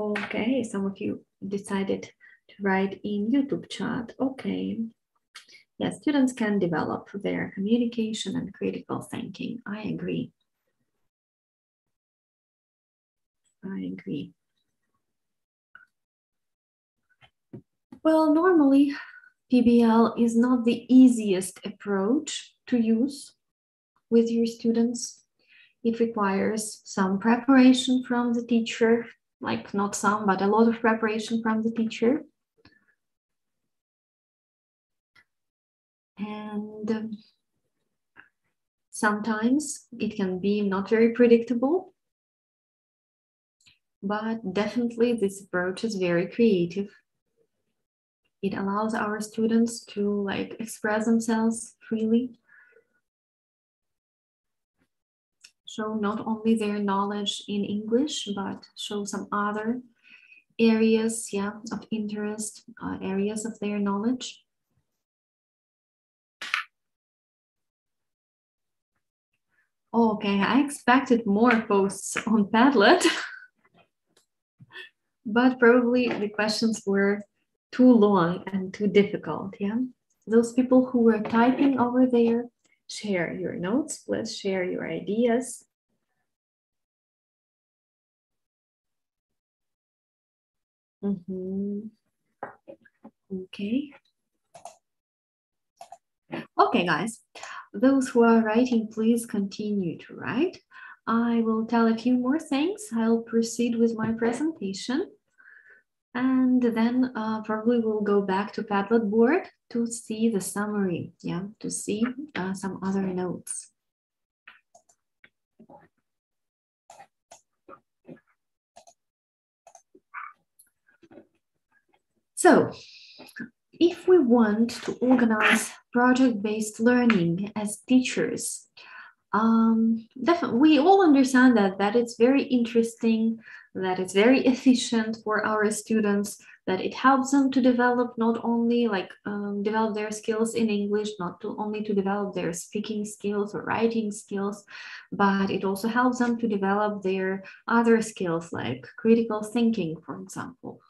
Okay, some of you decided to write in YouTube chat. Okay. Yeah, students can develop their communication and critical thinking. I agree. I agree. Well, normally PBL is not the easiest approach to use with your students. It requires some preparation from the teacher, like not some, but a lot of preparation from the teacher. And sometimes it can be not very predictable, but definitely this approach is very creative. It allows our students to like express themselves freely, show not only their knowledge in English, but show some other areas, yeah, of interest, areas of their knowledge. Okay, I expected more posts on Padlet, but probably the questions were too long and too difficult, yeah? Those people who were typing over there, share your notes, please share your ideas. Okay. Okay, guys, those who are writing, please continue to write. I will tell a few more things. I'll proceed with my presentation. And then probably we'll go back to Padlet board to see the summary, yeah, to see some other notes. So, if we want to organize project-based learning as teachers, definitely we all understand that it's very interesting, that it's very efficient for our students, that it helps them to develop not only like develop their skills in English, not only to develop their speaking skills or writing skills, but it also helps them to develop their other skills like critical thinking, for example.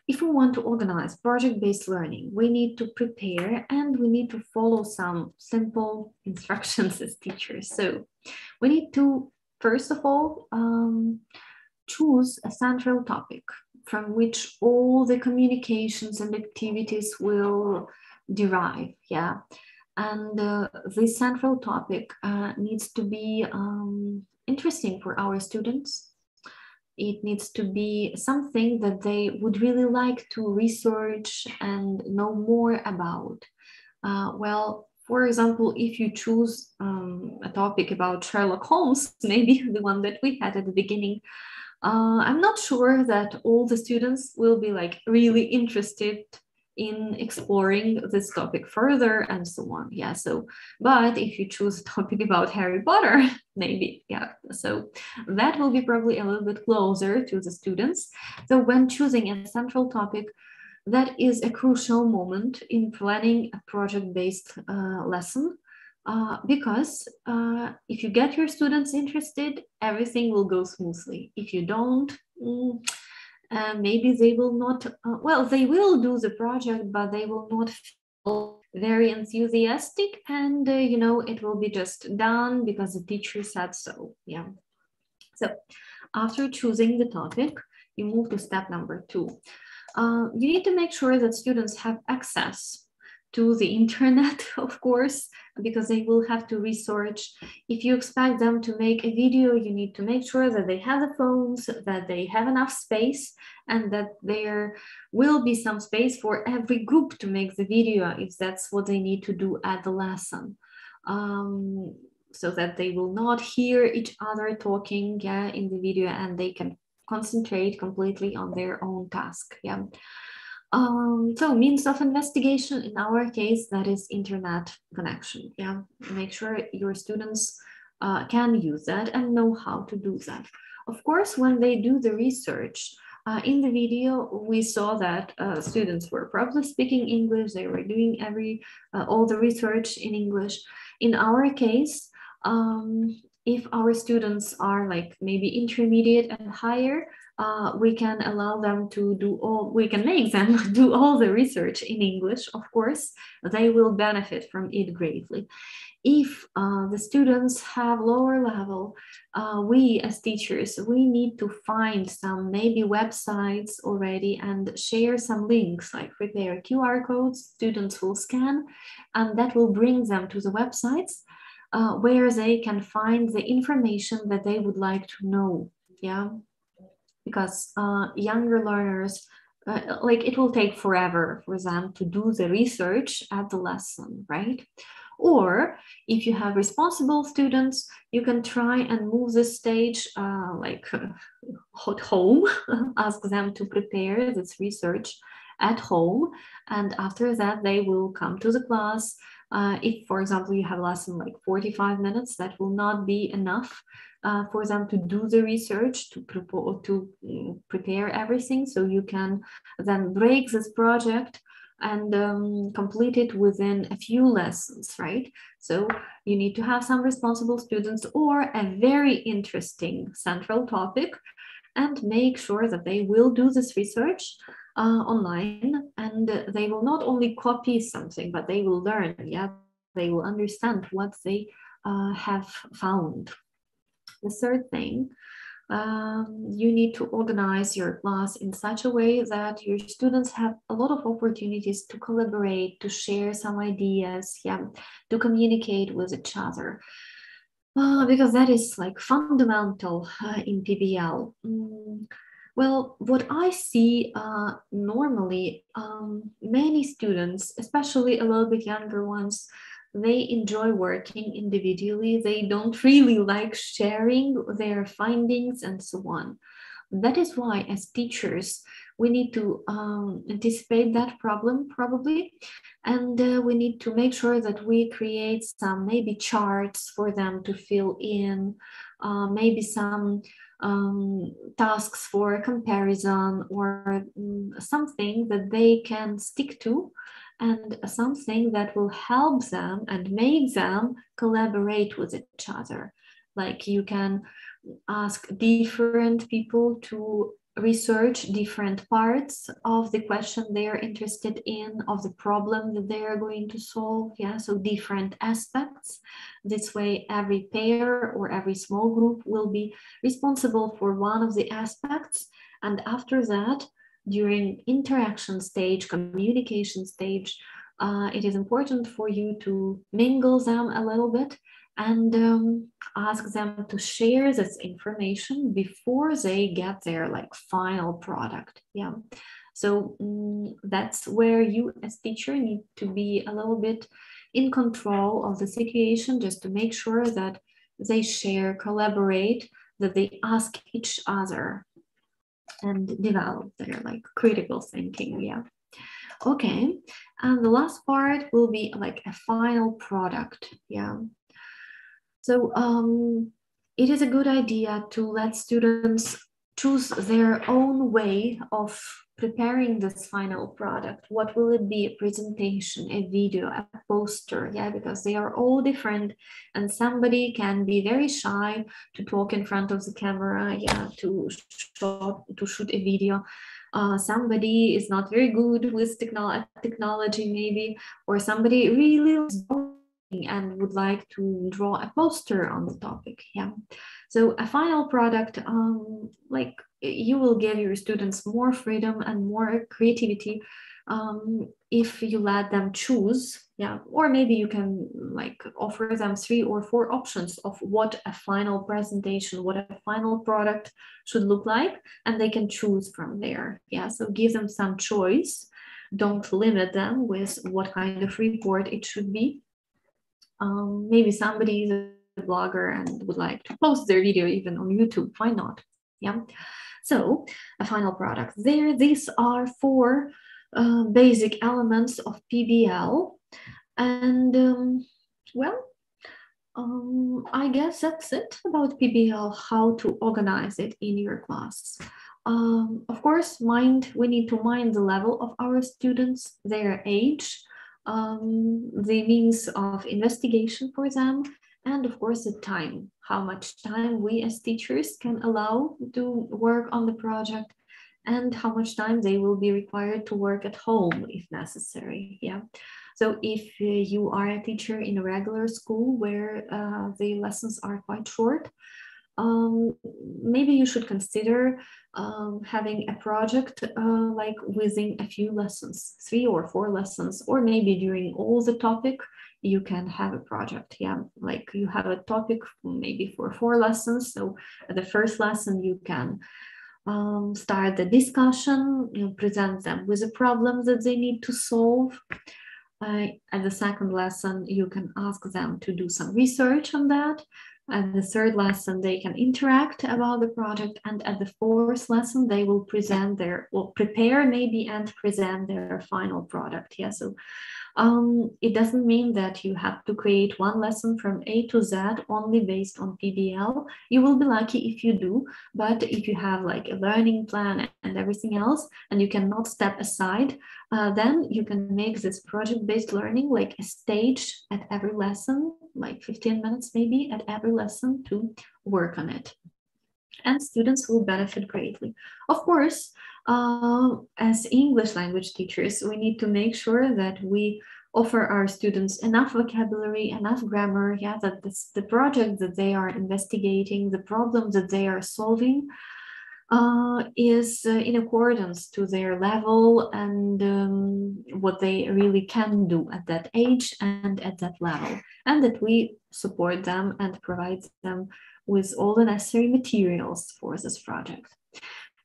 If we want to organize project-based learning, we need to prepare and we need to follow some simple instructions as teachers. So we need to, first of all, choose a central topic from which all the communications and activities will derive, yeah. And this central topic needs to be interesting for our students. It needs to be something that they would really like to research and know more about. Well, for example, if you choose a topic about Sherlock Holmes, maybe the one that we had at the beginning, I'm not sure that all the students will be like really interested in exploring this topic further and so on. Yeah, so, but if you choose a topic about Harry Potter, maybe, yeah, so that will be probably a little bit closer to the students. So when choosing a central topic, that is a crucial moment in planning a project-based lesson, because if you get your students interested, everything will go smoothly. If you don't, maybe they will not, well, they will do the project, but they will not feel very enthusiastic, and you know, it will be just done because the teacher said so. Yeah. So after choosing the topic, you move to step number 2. You need to make sure that students have access to the internet, of course, because they will have to research. If you expect them to make a video, you need to make sure that they have the phones, that they have enough space, and that there will be some space for every group to make the video if that's what they need to do at the lesson. So that they will not hear each other talking, yeah, in the video, and they can concentrate completely on their own task. Yeah. So means of investigation, in our case, that is internet connection. Yeah, make sure your students can use that and know how to do that. Of course, when they do the research, in the video, we saw that students were probably speaking English. They were doing all the research in English. In our case, if our students are like maybe intermediate and higher, we can allow them to we can make them do all the research in English. Of course, they will benefit from it greatly. If the students have lower level, we as teachers, we need to find some maybe websites already and share some links, like prepare QR codes students will scan, and that will bring them to the websites where they can find the information that they would like to know. Yeah, because younger learners, like it will take forever for them to do the research at the lesson, right? Or if you have responsible students, you can try and move the stage like at home, ask them to prepare this research at home, and after that they will come to the class. If, for example, you have a lesson like 45 minutes, that will not be enough for them to do the research, to prepare everything. So you can then break this project and complete it within a few lessons, right? So you need to have some responsible students or a very interesting central topic, and make sure that they will do this research online, and they will not only copy something, but they will learn. Yeah, they will understand what they have found. The third thing, you need to organize your class in such a way that your students have a lot of opportunities to collaborate, to share some ideas, yeah, to communicate with each other. Because that is like fundamental in PBL. Well, what I see normally, many students, especially a little bit younger ones, they enjoy working individually. They don't really like sharing their findings and so on. That is why, as teachers, we need to anticipate that problem probably, and we need to make sure that we create some maybe charts for them to fill in, maybe some tasks for comparison, or something that they can stick to, and something that will help them and make them collaborate with each other. Like you can ask different people to research different parts of the question they are interested in, of the problem that they are going to solve. Yeah, so different aspects. This way, every pair or every small group will be responsible for one of the aspects. And after that, during interaction stage, communication stage, it is important for you to mingle them a little bit and ask them to share this information before they get their like final product. Yeah. So that's where you as teacher need to be a little bit in control of the situation, just to make sure that they share, collaborate, that they ask each other and develop their like critical thinking. Yeah. Okay. And the last part will be like a final product. Yeah. So it is a good idea to let students choose their own way of preparing this final product. What will it be? A presentation, a video, a poster? Yeah, because they are all different, and somebody can be very shy to talk in front of the camera, yeah, to shoot a video. Somebody is not very good with technology maybe, or somebody really and would like to draw a poster on the topic. Yeah, so a final product, like you will give your students more freedom and more creativity if you let them choose. Yeah, or maybe you can like offer them 3 or 4 options of what a final presentation, what a final product should look like, and they can choose from there. Yeah, so give them some choice. Don't limit them with what kind of report it should be. Maybe somebody is a blogger and would like to post their video even on YouTube. Why not? Yeah. So a final product there. These are 4 basic elements of PBL. And well, I guess that's it about PBL, how to organize it in your class. Of course, we need to mind the level of our students, their age, the means of investigation for them, and of course the time, how much time we as teachers can allow to work on the project, and how much time they will be required to work at home if necessary. Yeah. So if you are a teacher in a regular school where the lessons are quite short, maybe you should consider having a project like within a few lessons, 3 or 4 lessons, or maybe during all the topic, you can have a project. Yeah, like you have a topic maybe for 4 lessons. So at the first lesson, you can start the discussion, present them with a problem that they need to solve. At the second lesson, you can ask them to do some research on that. At the third lesson, they can interact about the project. And at the 4th lesson, they will present prepare maybe and present their final product. Yeah, so it doesn't mean that you have to create one lesson from A to Z only based on PBL. You will be lucky if you do, but if you have like a learning plan and everything else, and you cannot step aside, then you can make this project-based learning like a stage at every lesson, like 15 minutes maybe at every lesson to work on it. And students will benefit greatly. Of course, as English language teachers, we need to make sure that we offer our students enough vocabulary, enough grammar, yeah, that the project that they are investigating, the problem that they are solving is in accordance to their level and what they really can do at that age and at that level, and that we support them and provide them with all the necessary materials for this project.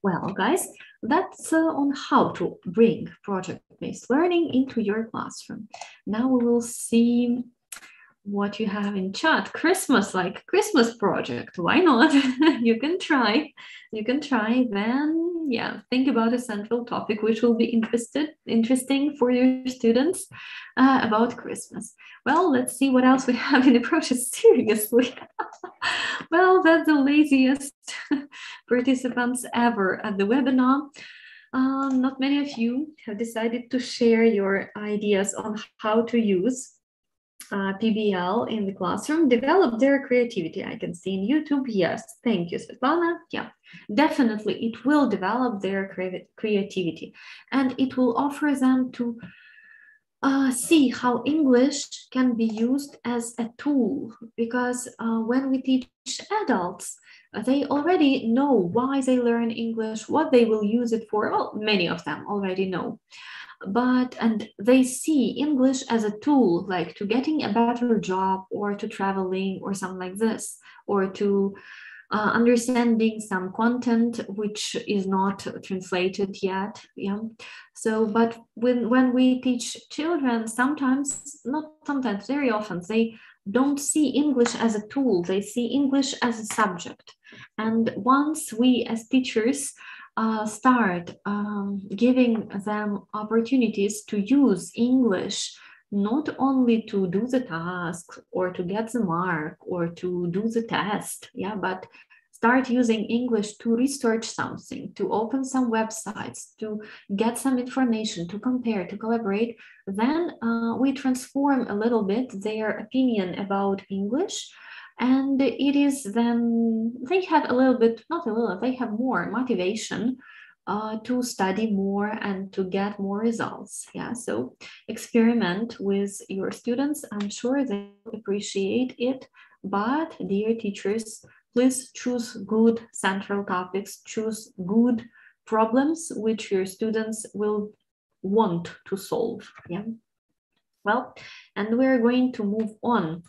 Well, guys, that's on how to bring project-based learning into your classroom. Now we will see what you have in chat. Christmas, like Christmas project, why not? You can try. Then, yeah, think about a central topic which will be interesting for your students about Christmas. Well, let's see what else we have in the project. Seriously. Well, that's the laziest participants ever at the webinar. Not many of you have decided to share your ideas on how to use PBL in the classroom, develop their creativity. I can see in YouTube. Yes, thank you, Svetlana. Yeah, definitely it will develop their creativity, and it will offer them to see how English can be used as a tool, because when we teach adults, they already know why they learn English, what they will use it for. Well, many of them already know. And they see English as a tool, like to getting a better job or to traveling or something like this, or to understanding some content which is not translated yet. Yeah. So, but when we teach children, very often, they don't see English as a tool, they see English as a subject. And once we as teachers start giving them opportunities to use English, not only to do the task or to get the mark or to do the test, yeah, but start using English to research something, to open some websites, to get some information, to compare, to collaborate, then we transform a little bit their opinion about English. And it is then they have they have more motivation to study more and to get more results. Yeah, so experiment with your students. I'm sure they appreciate it, but dear teachers, please choose good central topics, choose good problems which your students will want to solve. Yeah. Well, and we're going to move on.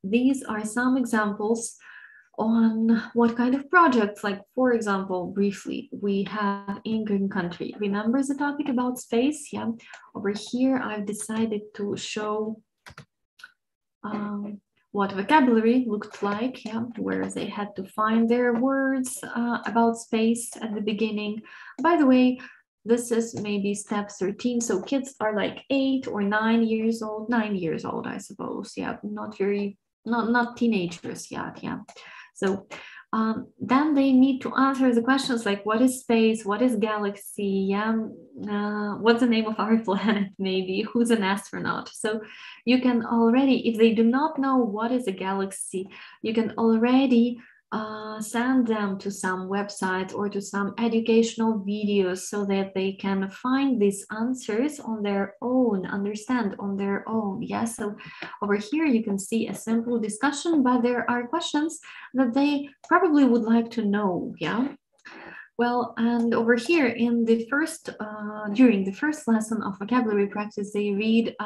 These are some examples on what kind of projects, like, for example, briefly, we have in Green Country. Remember the topic about space? Yeah. Over here, I've decided to show what vocabulary looked like, yeah, where they had to find their words about space at the beginning. By the way, this is maybe step 13, so kids are like 8 or 9 years old, 9 years old, I suppose, yeah, not teenagers yet, yeah. So then they need to answer the questions like, what is space, what is galaxy, yeah, what's the name of our planet, maybe, who's an astronaut. So you can already, if they do not know what is a galaxy, you can already send them to some websites or to some educational videos so that they can find these answers on their own, understand on their own. Yeah, so over here you can see a simple discussion, but there are questions that they probably would like to know. Yeah. Well, and over here in the first, during the first lesson of vocabulary practice, they read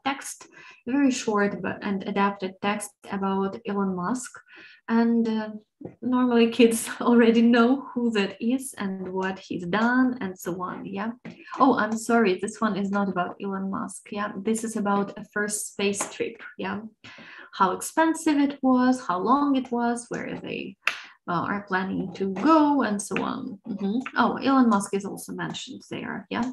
text, very short and adapted text about Elon Musk. And normally kids already know who that is and what he's done and so on, yeah. Oh, I'm sorry, this one is not about Elon Musk, yeah. This is about a first space trip, yeah. How expensive it was, how long it was, where they are planning to go and so on. Oh, Elon Musk is also mentioned there, yeah.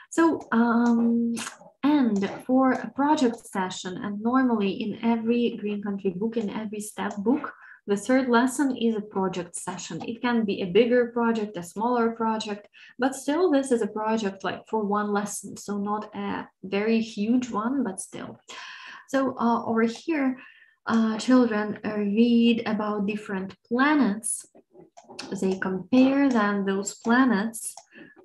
So, and for a project session, and normally in every Green Country book, in every step book, the third lesson is a project session. It can be a bigger project, a smaller project, but still this is a project like for one lesson, so not a very huge one, but still. So over here, children read about different planets. They compare then those planets.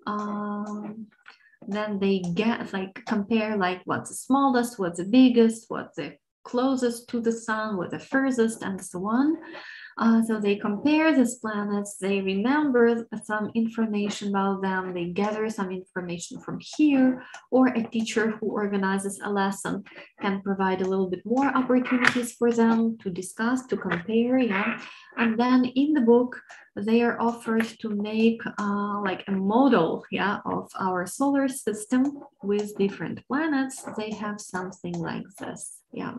Then they get compare what's the smallest, what's the biggest, what's the closest to the sun, what's the furthest, and so on. So they compare these planets, they remember some information about them, they gather some information from here, or a teacher who organizes a lesson can provide a little bit more opportunities for them to discuss, to compare, yeah. And then in the book, they are offered to make like a model, yeah, of our solar system with different planets. They have something like this, yeah.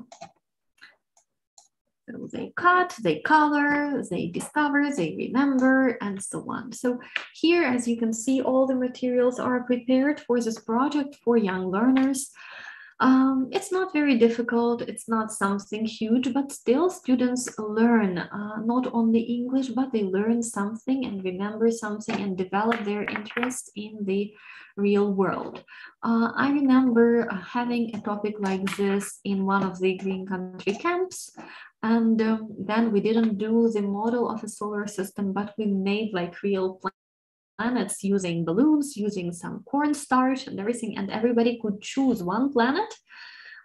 So they cut, they color, they discover, they remember, and so on. So here, as you can see, all the materials are prepared for this project for young learners. It's not very difficult, it's not something huge, but still students learn not only English, but they learn something and remember something and develop their interest in the real world. I remember having a topic like this in one of the Green Country camps. And then we didn't do the model of a solar system, but we made like real planets using balloons, using some cornstarch and everything, and everybody could choose one planet.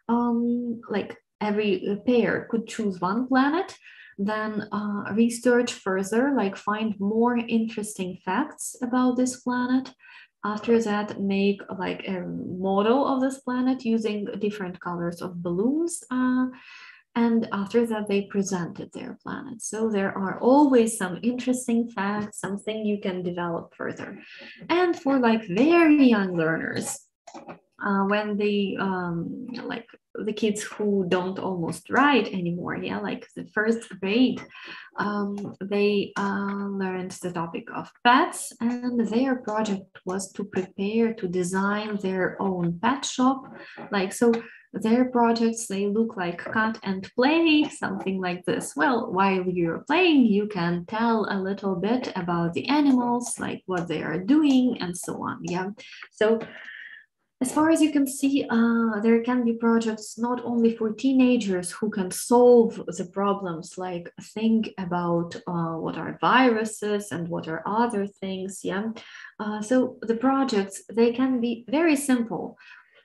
Like every pair could choose one planet. then research further, like find more interesting facts about this planet. After that, make like a model of this planet using different colors of balloons. And after that, they presented their planet. So there are always some interesting facts, something you can develop further. And for like very young learners, when they like the kids who don't almost write anymore, yeah, like the first grade, they learned the topic of pets, and their project was to prepare to design their own pet shop. Like, so their projects, they look like cut and play, something like this. Well, while you're playing, you can tell a little bit about the animals, like what they are doing and so on, yeah. So as far as you can see, there can be projects not only for teenagers who can solve the problems, like think about what are viruses and what are other things, yeah. So the projects, they can be very simple.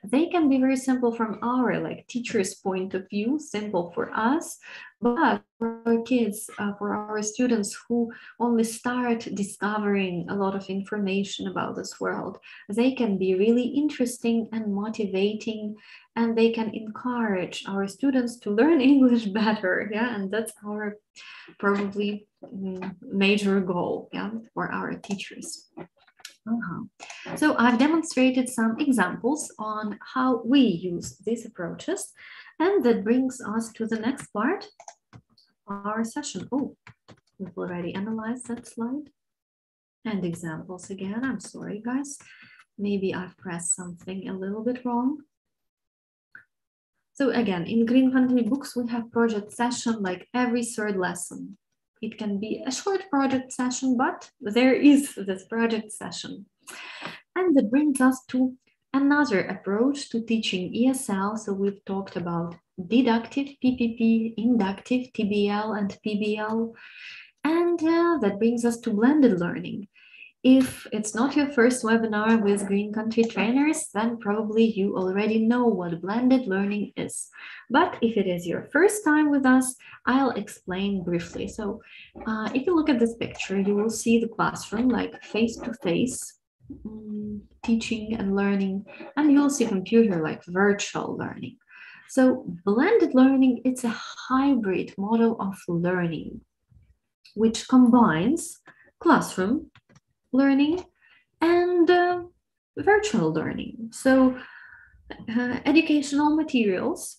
They can be very simple from our like teachers' point of view, simple for us, but for our kids, for our students who only start discovering a lot of information about this world, they can be really interesting and motivating, and they can encourage our students to learn English better, yeah, and that's our probably major goal, yeah, for our teachers. So I've demonstrated some examples on how we use these approaches, and that brings us to the next part of our session. Oh, we've already analyzed that slide. And examples again, I'm sorry guys, maybe I've pressed something a little bit wrong. So again, in Green Country books, we have project session like every third lesson. It can be a short project session, but there is this project session. And that brings us to another approach to teaching ESL. So we've talked about deductive PPP, inductive TBL and PBL. And that brings us to blended learning. If it's not your first webinar with Green Country trainers, then probably you already know what blended learning is. But if it is your first time with us, I'll explain briefly. So if you look at this picture, you will see the classroom like face-to-face teaching and learning, and you'll see computer like virtual learning. So blended learning, it's a hybrid model of learning, which combines classroom learning and virtual learning. So educational materials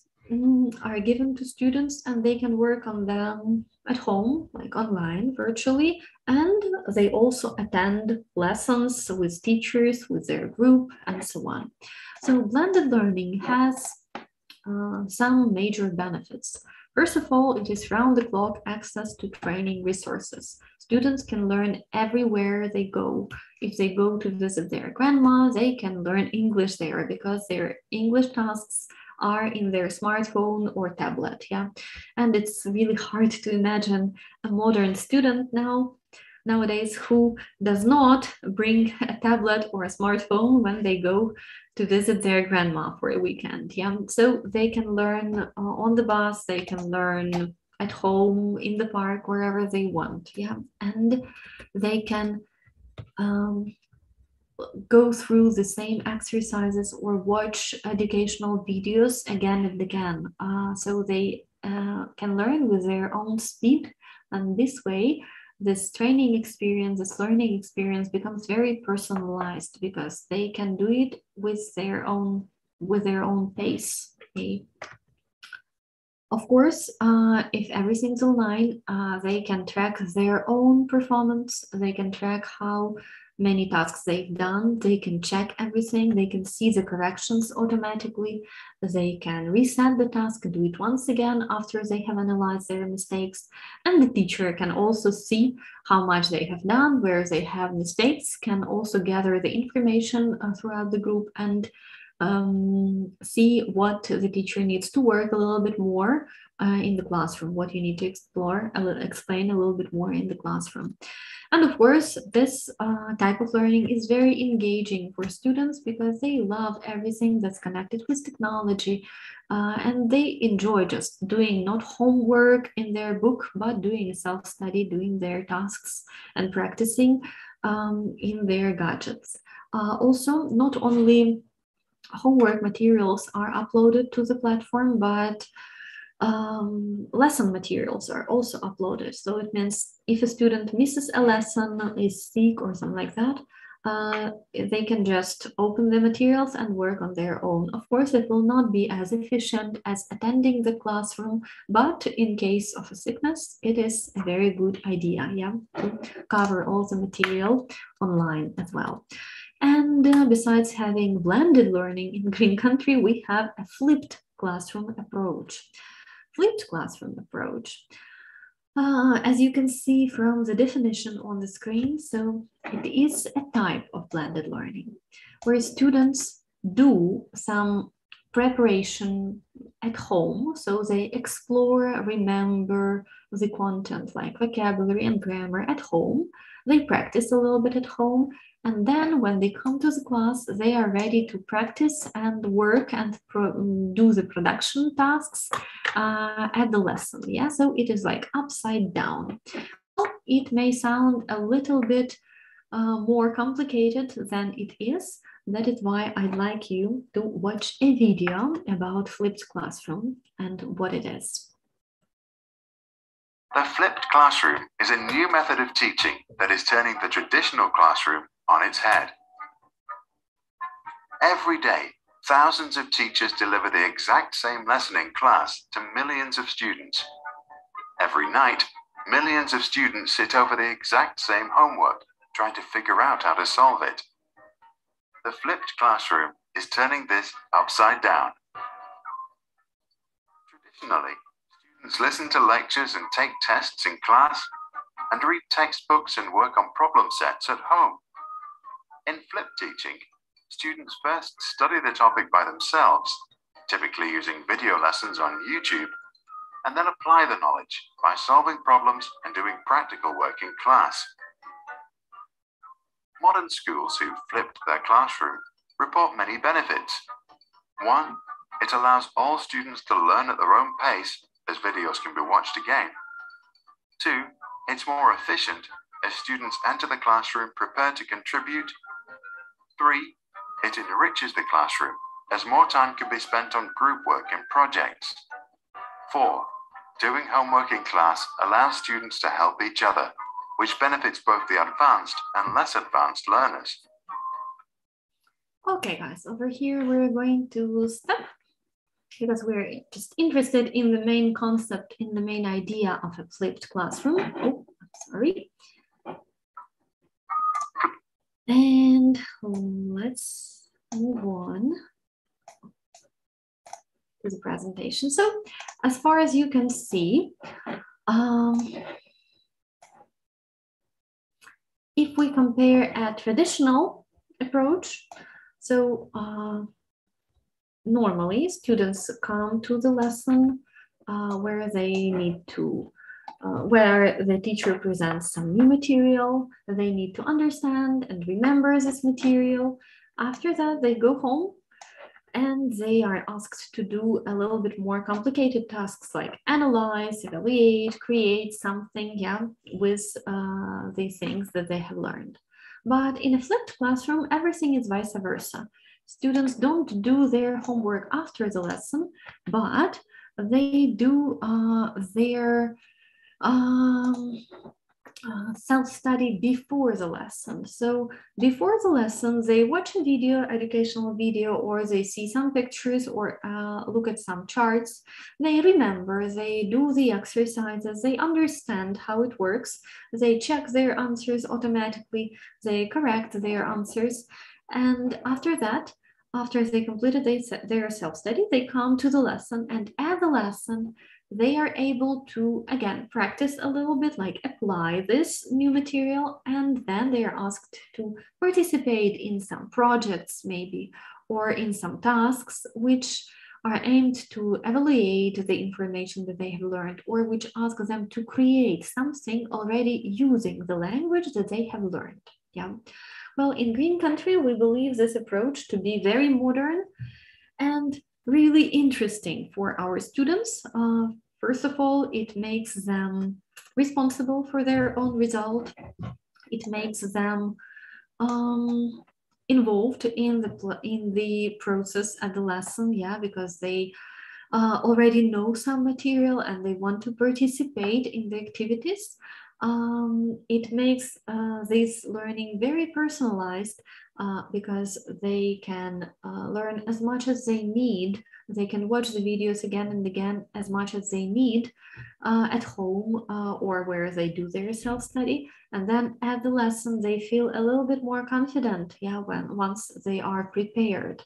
are given to students, and they can work on them at home, like online, virtually, and they also attend lessons with teachers, with their group, and so on. So blended learning has some major benefits. First of all, it is round-the-clock access to training resources. Students can learn everywhere they go. If they go to visit their grandma, they can learn English there because their English tasks are in their smartphone or tablet, yeah? And it's really hard to imagine a modern student nowadays who does not bring a tablet or a smartphone when they go to visit their grandma for a weekend, yeah? So they can learn on the bus, they can learn at home, in the park, wherever they want, yeah? And they can go through the same exercises or watch educational videos again and again. So they can learn with their own speed, and this way, this training experience, this learning experience becomes very personalized because they can do it with their own pace. Okay? Of course, if everything's online, they can track their own performance. They can track how many tasks they've done. They can check everything. They can see the corrections automatically. They can reset the task and do it once again after they have analyzed their mistakes. And the teacher can also see how much they have done, where they have mistakes, can also gather the information throughout the group and see what the teacher needs to work a little bit more in the classroom, what you need to explore, explain a little bit more in the classroom. And of course, this type of learning is very engaging for students because they love everything that's connected with technology, and they enjoy just doing not homework in their book, but doing self-study, doing their tasks and practicing in their gadgets. Also, not only homework materials are uploaded to the platform, but lesson materials are also uploaded. So it means if a student misses a lesson, is sick or something like that, they can just open the materials and work on their own. Of course, it will not be as efficient as attending the classroom, but in case of a sickness, it is a very good idea, yeah, to cover all the material online as well. And besides having blended learning in Green Country, we have a flipped classroom approach. Flipped classroom approach. As you can see from the definition on the screen, so it is a type of blended learning where students do some preparation at home. So they explore, remember the content like vocabulary and grammar at home. They practice a little bit at home. And then when they come to the class, they are ready to practice and work and do the production tasks at the lesson. Yeah, so it is like upside down. It may sound a little bit more complicated than it is. That is why I'd like you to watch a video about flipped classroom and what it is. The flipped classroom is a new method of teaching that is turning the traditional classroom on its head. Every day, thousands of teachers deliver the exact same lesson in class to millions of students. Every night, millions of students sit over the exact same homework, trying to figure out how to solve it. The flipped classroom is turning this upside down. Traditionally, students listen to lectures and take tests in class and read textbooks and work on problem sets at home. In flipped teaching, students first study the topic by themselves, typically using video lessons on YouTube, and then apply the knowledge by solving problems and doing practical work in class. Modern schools who've flipped their classroom report many benefits. One, it allows all students to learn at their own pace, as videos can be watched again. Two, it's more efficient as students enter the classroom prepared to contribute. Three, it enriches the classroom as more time can be spent on group work and projects. Four, doing homework in class allows students to help each other, which benefits both the advanced and less advanced learners. Okay, guys, over here we're going to stop because we're just interested in the main concept, in the main idea of a flipped classroom. Oh, sorry. And let's move on to the presentation. So as far as you can see, if we compare a traditional approach, so normally students come to the lesson where they need to where the teacher presents some new material, they need to understand and remember this material. After that, they go home and they are asked to do a little bit more complicated tasks like analyze, evaluate, create something, yeah, with the things that they have learned. But in a flipped classroom, everything is vice versa. Students don't do their homework after the lesson, but they do their self-study before the lesson. So before the lesson, they watch a video, educational video, or they see some pictures or look at some charts. They remember, they do the exercises, they understand how it works. They check their answers automatically, they correct their answers. And after that, after they completed their self-study, they come to the lesson, and at the lesson, they are able to, again, practice a little bit, like apply this new material, and then they are asked to participate in some projects maybe, or in some tasks which are aimed to evaluate the information that they have learned, or which ask them to create something already using the language that they have learned. Yeah. Well, in Green Country, we believe this approach to be very modern and really interesting for our students. First of all, it makes them responsible for their own result. It makes them involved in the process at the lesson, yeah, because they already know some material and they want to participate in the activities. It makes this learning very personalized because they can learn as much as they need. They can watch the videos again and again as much as they need at home or where they do their self-study. And then at the lesson, they feel a little bit more confident, yeah, once they are prepared.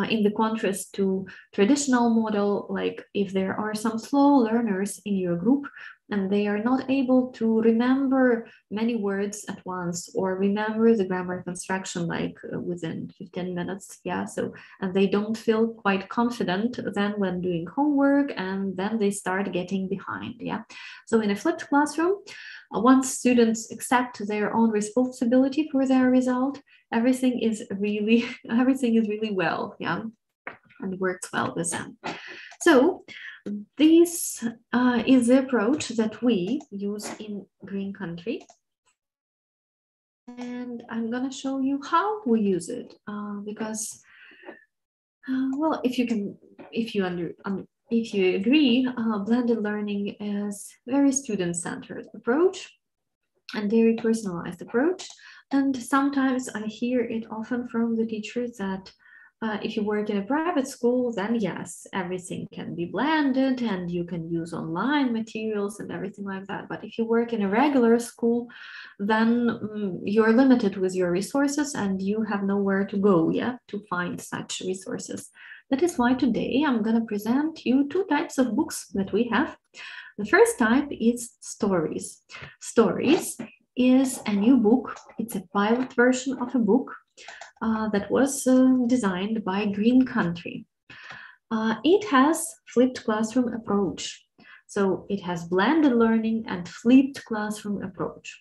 In the contrast to traditional model, like if there are some slow learners in your group and they are not able to remember many words at once or remember the grammar construction like within 15 minutes, yeah, so, and they don't feel quite confident then when doing homework, and then they start getting behind, yeah. So in a flipped classroom, once students accept their own responsibility for their result, everything is really well, yeah, and works well with them. So this is the approach that we use in Green Country, and I'm gonna show you how we use it because, well, if you agree, blended learning is very student-centered approach and very personalized approach. And sometimes I hear it often from the teachers that if you work in a private school, then yes, everything can be blended and you can use online materials and everything like that. But if you work in a regular school, then you're limited with your resources and you have nowhere to go, yeah, to find such resources. That is why today I'm going to present you two types of books that we have. The first type is stories. Stories is a new book. It's a pilot version of a book that was designed by Green Country. It has flipped classroom approach. So it has blended learning and flipped classroom approach.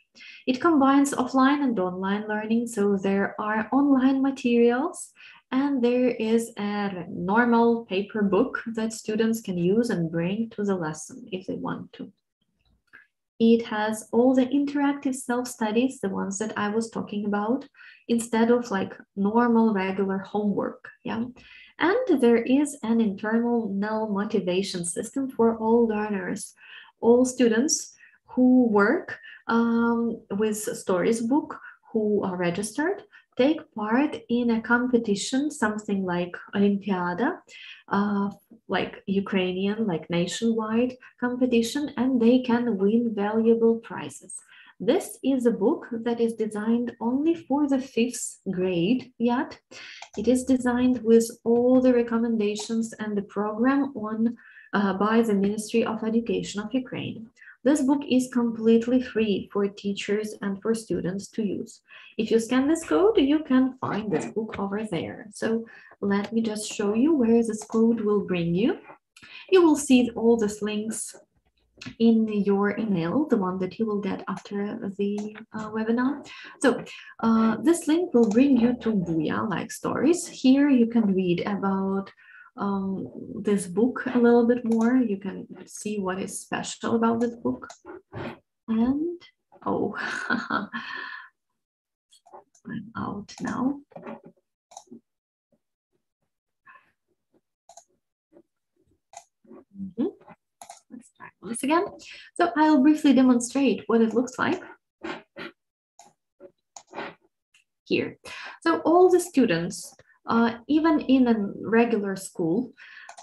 It combines offline and online learning. So there are online materials and there is a normal paper book that students can use and bring to the lesson if they want to. It has all the interactive self-studies, the ones that I was talking about, instead of like normal, regular homework, yeah? And there is an internal null motivation system for all learners. All students who work with Stories book, who are registered, take part in a competition, something like Olympiada, like Ukrainian, like nationwide competition, and they can win valuable prizes. This is a book that is designed only for the 5th grade yet. It is designed with all the recommendations and the program on by the Ministry of Education of Ukraine. This book is completely free for teachers and for students to use. If you scan this code, you can find this book over there. So let me just show you where this code will bring you. You will see all these links in your email, the one that you will get after the webinar. So this link will bring you to Booyah, like stories. Here you can read about this book a little bit more. You can see what is special about this book. And oh, I'm out now. Let's try this again. So I'll briefly demonstrate what it looks like here. So all the students, even in a regular school,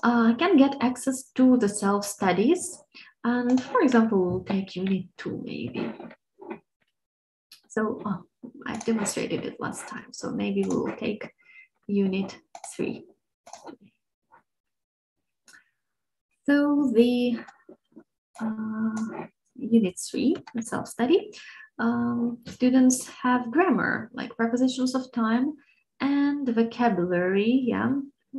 can get access to the self-studies. And for example, we'll take Unit 2 maybe. So I've demonstrated it last time, so maybe we will take Unit 3. So the Unit 3, the self-study, students have grammar, like prepositions of time, and vocabulary, yeah,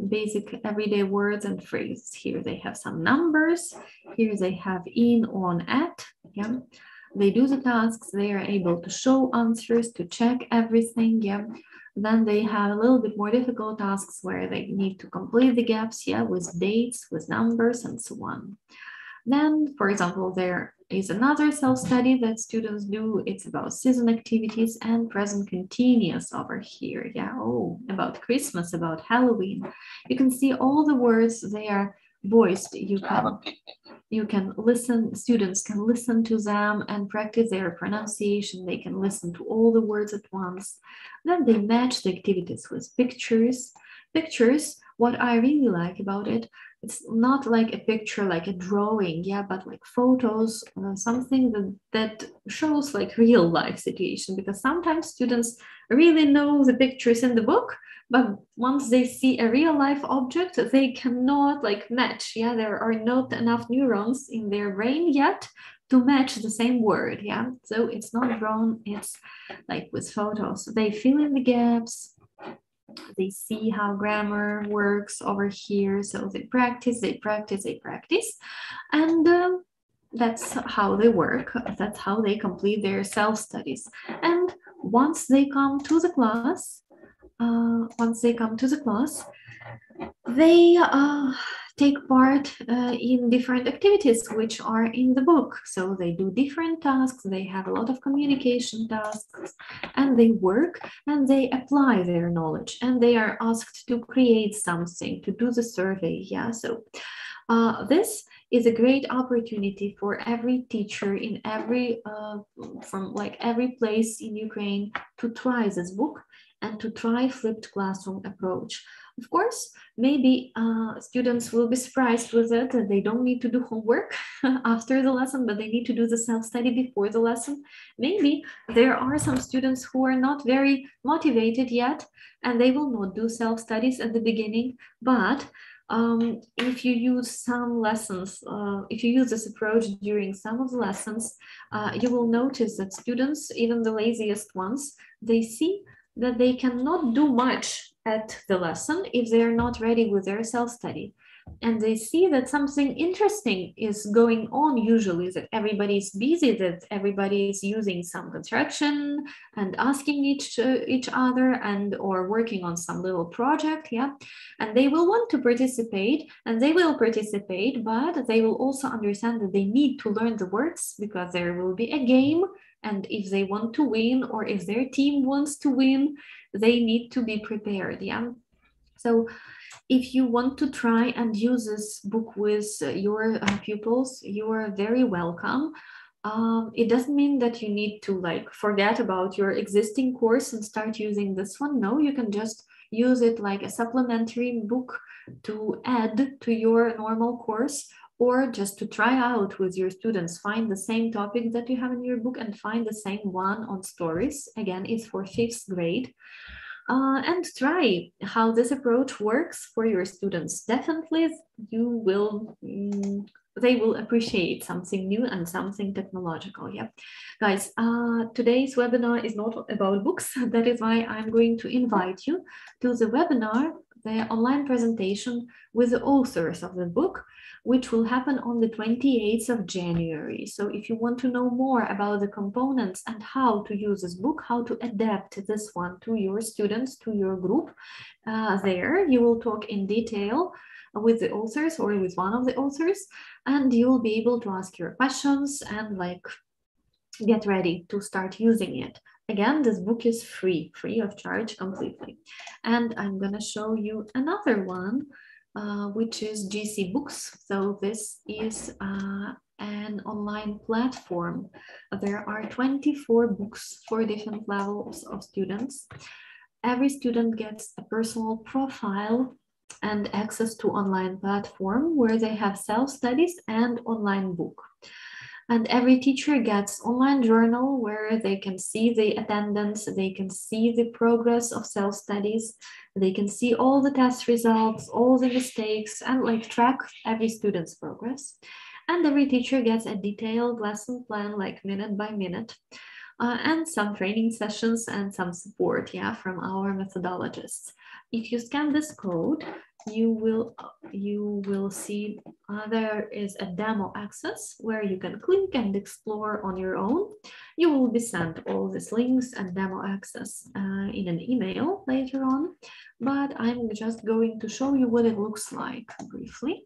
basic everyday words and phrases. Here they have some numbers. Here they have in, on, at. Yeah. They do the tasks. They are able to show answers, to check everything. Yeah. Then they have a little bit more difficult tasks where they need to complete the gaps, yeah, with dates, with numbers, and so on. Then, for example, there is another self-study that students do. It's about season activities and present continuous over here. Yeah, oh, about Christmas, about Halloween. You can see all the words, they are voiced. You can listen, students can listen to them and practice their pronunciation. They can listen to all the words at once. Then they match the activities with pictures. Pictures, what I really like about it, it's not like a picture, like a drawing, yeah, but like photos, something that shows like real life situation, because sometimes students really know the pictures in the book, but once they see a real life object, they cannot like match, yeah, there are not enough neurons in their brain yet to match the same word, yeah, so it's not drawn, it's like with photos. They fill in the gaps. They see how grammar works over here. So they practice, and that's how they work. That's how they complete their self-studies. And once they come to the class, they take part in different activities which are in the book. So they do different tasks, they have a lot of communication tasks, and they work and they apply their knowledge, and they are asked to create something, to do the survey. Yeah, so this is a great opportunity for every teacher in every, from like every place in Ukraine to try this book and to try flipped classroom approach. Of course, maybe students will be surprised with it, that they don't need to do homework after the lesson, but they need to do the self-study before the lesson. Maybe there are some students who are not very motivated yet, and they will not do self-studies at the beginning, but if you use some lessons, if you use this approach during some of the lessons, you will notice that students, even the laziest ones, they see that they cannot do much at the lesson if they are not ready with their self-study. And they see that something interesting is going on usually, that everybody is busy, that everybody is using some construction and asking each other and or working on some little project, yeah. And they will want to participate, and they will participate, but they will also understand that they need to learn the words because there will be a game. And if they want to win, or if their team wants to win, they need to be prepared, yeah. So if you want to try and use this book with your pupils, you are very welcome. It doesn't mean that you need to like forget about your existing course and start using this one. No, you can just use it like a supplementary book to add to your normal course, or just to try out with your students. Find the same topic that you have in your book and find the same one on stories. Again, it's for 5th grade. And try how this approach works for your students. Definitely you will, they will appreciate something new and something technological. Yeah, guys, today's webinar is not about books. That is why I'm going to invite you to the webinar, the online presentation with the authors of the book, which will happen on the 28th of January. So if you want to know more about the components and how to use this book, how to adapt this one to your students, to your group, there you will talk in detail with the authors or with one of the authors, and you will be able to ask your questions and like get ready to start using it. Again, this book is free of charge completely. And I'm gonna show you another one, which is GC Books. So this is an online platform. There are 24 books for different levels of students. Every student gets a personal profile and access to online platform where they have self-studies and online book. And every teacher gets online journal where they can see the attendance, they can see the progress of self-studies, they can see all the test results, all the mistakes, and like track every student's progress. And every teacher gets a detailed lesson plan, like minute by minute. and some training sessions and some support, yeah, from our methodologists. If you scan this code, you will see there is a demo access where you can click and explore on your own. You will be sent all these links and demo access in an email later on, but I'm just going to show you what it looks like briefly.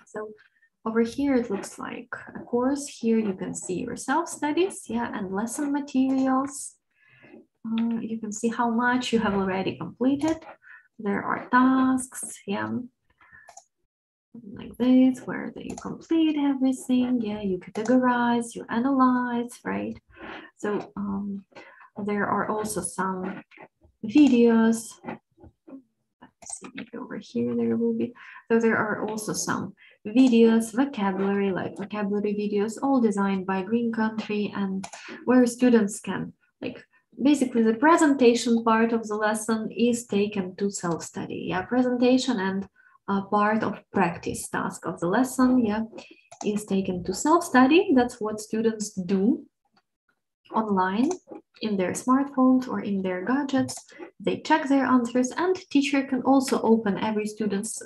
So over here, it looks like a course. Here you can see your self-studies, yeah, and lesson materials. You can see how much you have already completed. There are tasks, yeah, like this, where you complete everything, yeah, you categorize, you analyze, right? So there are also some videos. Let's see, maybe over here there will be. So there are also some videos, vocabulary, like vocabulary videos, all designed by Green Country, and where students can, like, basically the presentation part of the lesson is taken to self-study, yeah, presentation and part of practice task of the lesson, yeah, is taken to self-study. That's what students do online in their smartphones or in their gadgets. They check their answers, and teacher can also open every student's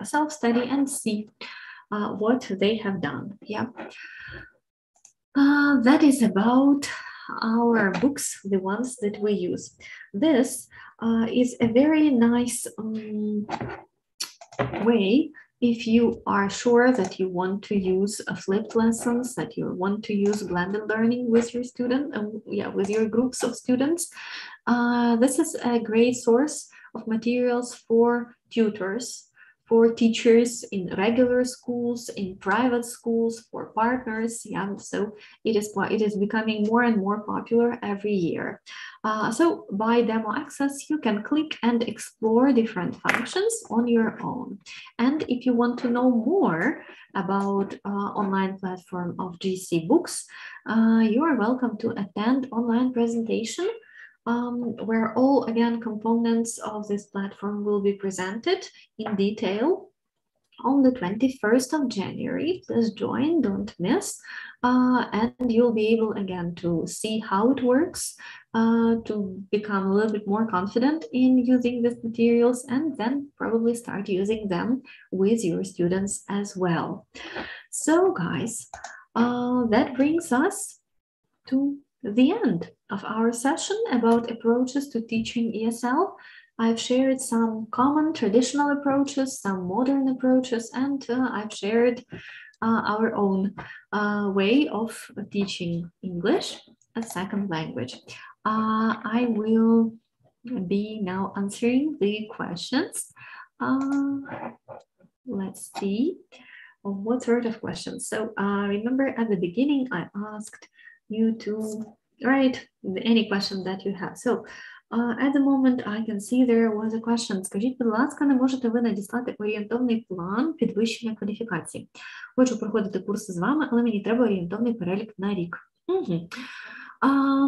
self-study and see what they have done, yeah. That is about our books, the ones that we use. This is a very nice way if you are sure that you want to use flipped lessons, that you want to use blended learning with your student, yeah, with your groups of students. This is a great source of materials for tutors, for teachers in regular schools, in private schools, for partners, yeah, so it is becoming more and more popular every year. So by demo access, you can click and explore different functions on your own. And if you want to know more about online platform of GC Books, you are welcome to attend online presentation where all, again, components of this platform will be presented in detail on the 21st of January. Please join, don't miss. And you'll be able, again, to see how it works, to become a little bit more confident in using these materials, and then probably start using them with your students as well. So, guys, that brings us to the end of our session about approaches to teaching ESL. I've shared some common traditional approaches, some modern approaches, and I've shared our own way of teaching English as second language. I will be now answering the questions. Let's see what sort of questions. So remember at the beginning, I asked you to write any question that you have. So at the moment I can see there was a question. Скажіть, будь ласка, не можете ви надіслати орієнтовний план підвищення кваліфікації? Хочу проходити курси з вами, але мені треба орієнтовний перелік на рік.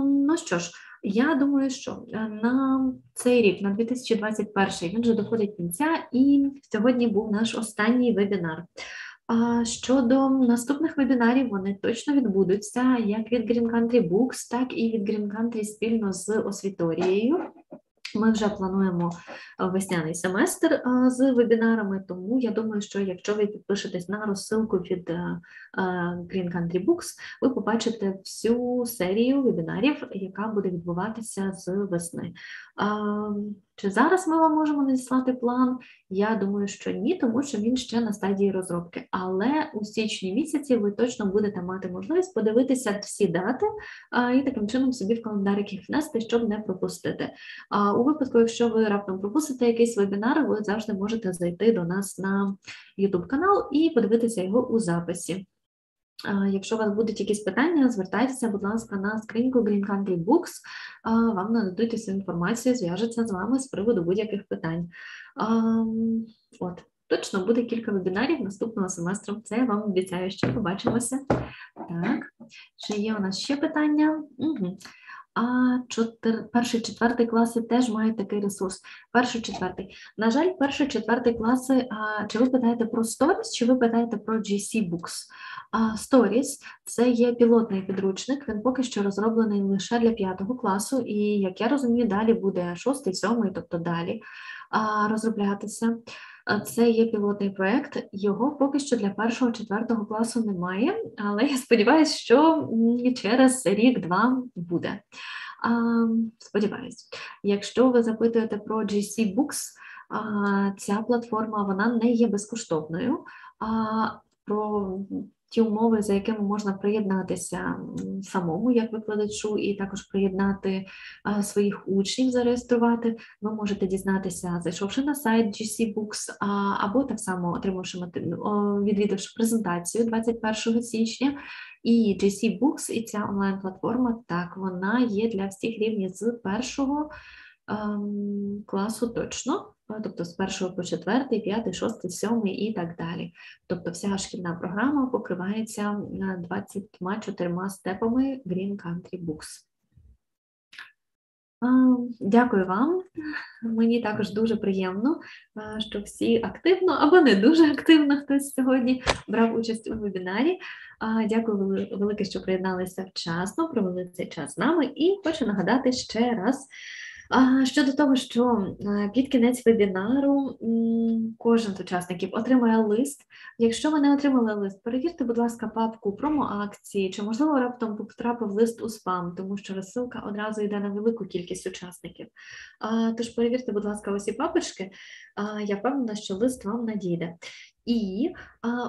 Ну що ж, я думаю, що на цей рік, на 2021, він вже доходить кінця, і сьогодні був наш останній вебінар. Щодо наступних вебінарів, вони точно відбудуться як від Green Country Books, так і від Green Country спільно з освіторією. Ми вже плануємо весняний семестр з вебінарами, тому я думаю, що якщо ви підпишетесь на розсилку від Green Country Books, ви побачите всю серію вебінарів, яка буде відбуватися з весни. Чи зараз ми вам можемо надіслати план? Я думаю, що ні, тому що він ще на стадії розробки. Але у січні місяці ви точно будете мати можливість подивитися всі дати і таким чином собі в календарик їх внести, щоб не пропустити. У випадку, якщо ви раптом пропустите якийсь вебінар, ви завжди можете зайти до нас на YouTube-канал і подивитися його у записі. Якщо у вас будуть якісь питання, звертайтеся, будь ласка, на скриньку Green Country Books, вам нададуть усю інформацію, зв'яжуться з вами з приводу будь-яких питань. От, точно буде кілька вебінарів наступного семестру, це я вам обіцяю, що побачимося. Так, чи є у нас ще питання? А перший, четвертий класи теж мають такий ресурс. Перший, четвертий. На жаль, перший, четвертий класи, чи ви питаєте про Stories, чи ви питаєте про GC Books? Stories – це є пілотний підручник, він поки що розроблений лише для 5 класу, і, як я розумію, далі буде 6, 7, тобто далі розроблятися. Це є пілотний проєкт, його поки що для 1-4 класу немає, але я сподіваюся, що через рік-два буде. Сподіваюсь. Якщо ви запитуєте про GC Books, ця платформа, вона не є безкоштовною. Про ті умови, за якими можна приєднатися самому, як викладачу, і також приєднати своїх учнів, зареєструвати, ви можете дізнатися, зайшовши на сайт GC Books, або так само відвідавши презентацію 21 січня. І GC Books, і ця онлайн-платформа, так, вона є для всіх рівнів з 1 класу точно, тобто з 1 по 4, 5, 6, 7 і так далі. Тобто вся шкільна програма покривається 24 степами Green Country Books. Дякую вам. Мені також дуже приємно, що всі активно або не дуже активно хтось сьогодні брав участь у вебінарі. Дякую велике, що приєдналися вчасно, провели цей час з нами. І хочу нагадати ще раз, щодо того, що під кінець вебінару кожен з учасників отримає лист. Якщо ви не отримали лист, перевірте, будь ласка, папку промо-акції, чи, можливо, раптом потрапив лист у спам, тому що розсилка одразу йде на велику кількість учасників. Тож перевірте, будь ласка, усі папочки, я впевнена, що лист вам надійде. І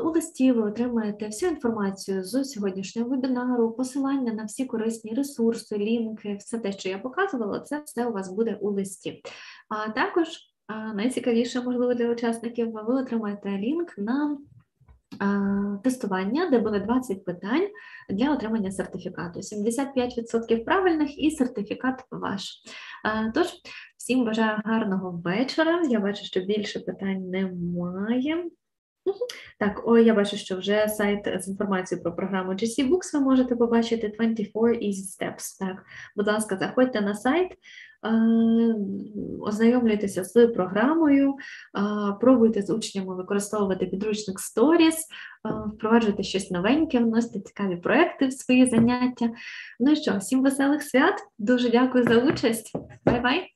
у листі ви отримаєте всю інформацію з сьогоднішнього вебінару, посилання на всі корисні ресурси, лінки, все те, що я показувала, це все у вас буде у листі. А також, найцікавіше, можливо, для учасників, ви отримаєте лінк на тестування, де буде 20 питань для отримання сертифікату. 75% правильних і сертифікат ваш. Тож, всім бажаю гарного вечора. Я бачу, що більше питань немає. Так, я бачу, що вже сайт з інформацією про програму GC Books ви можете побачити 24 Easy Steps. Так, будь ласка, заходьте на сайт, ознайомлюйтеся з програмою, пробуйте з учнями використовувати підручник Stories, впроваджуйте щось новеньке, вносите цікаві проекти в свої заняття. Ну і що, всім веселих свят, дуже дякую за участь, бай-бай!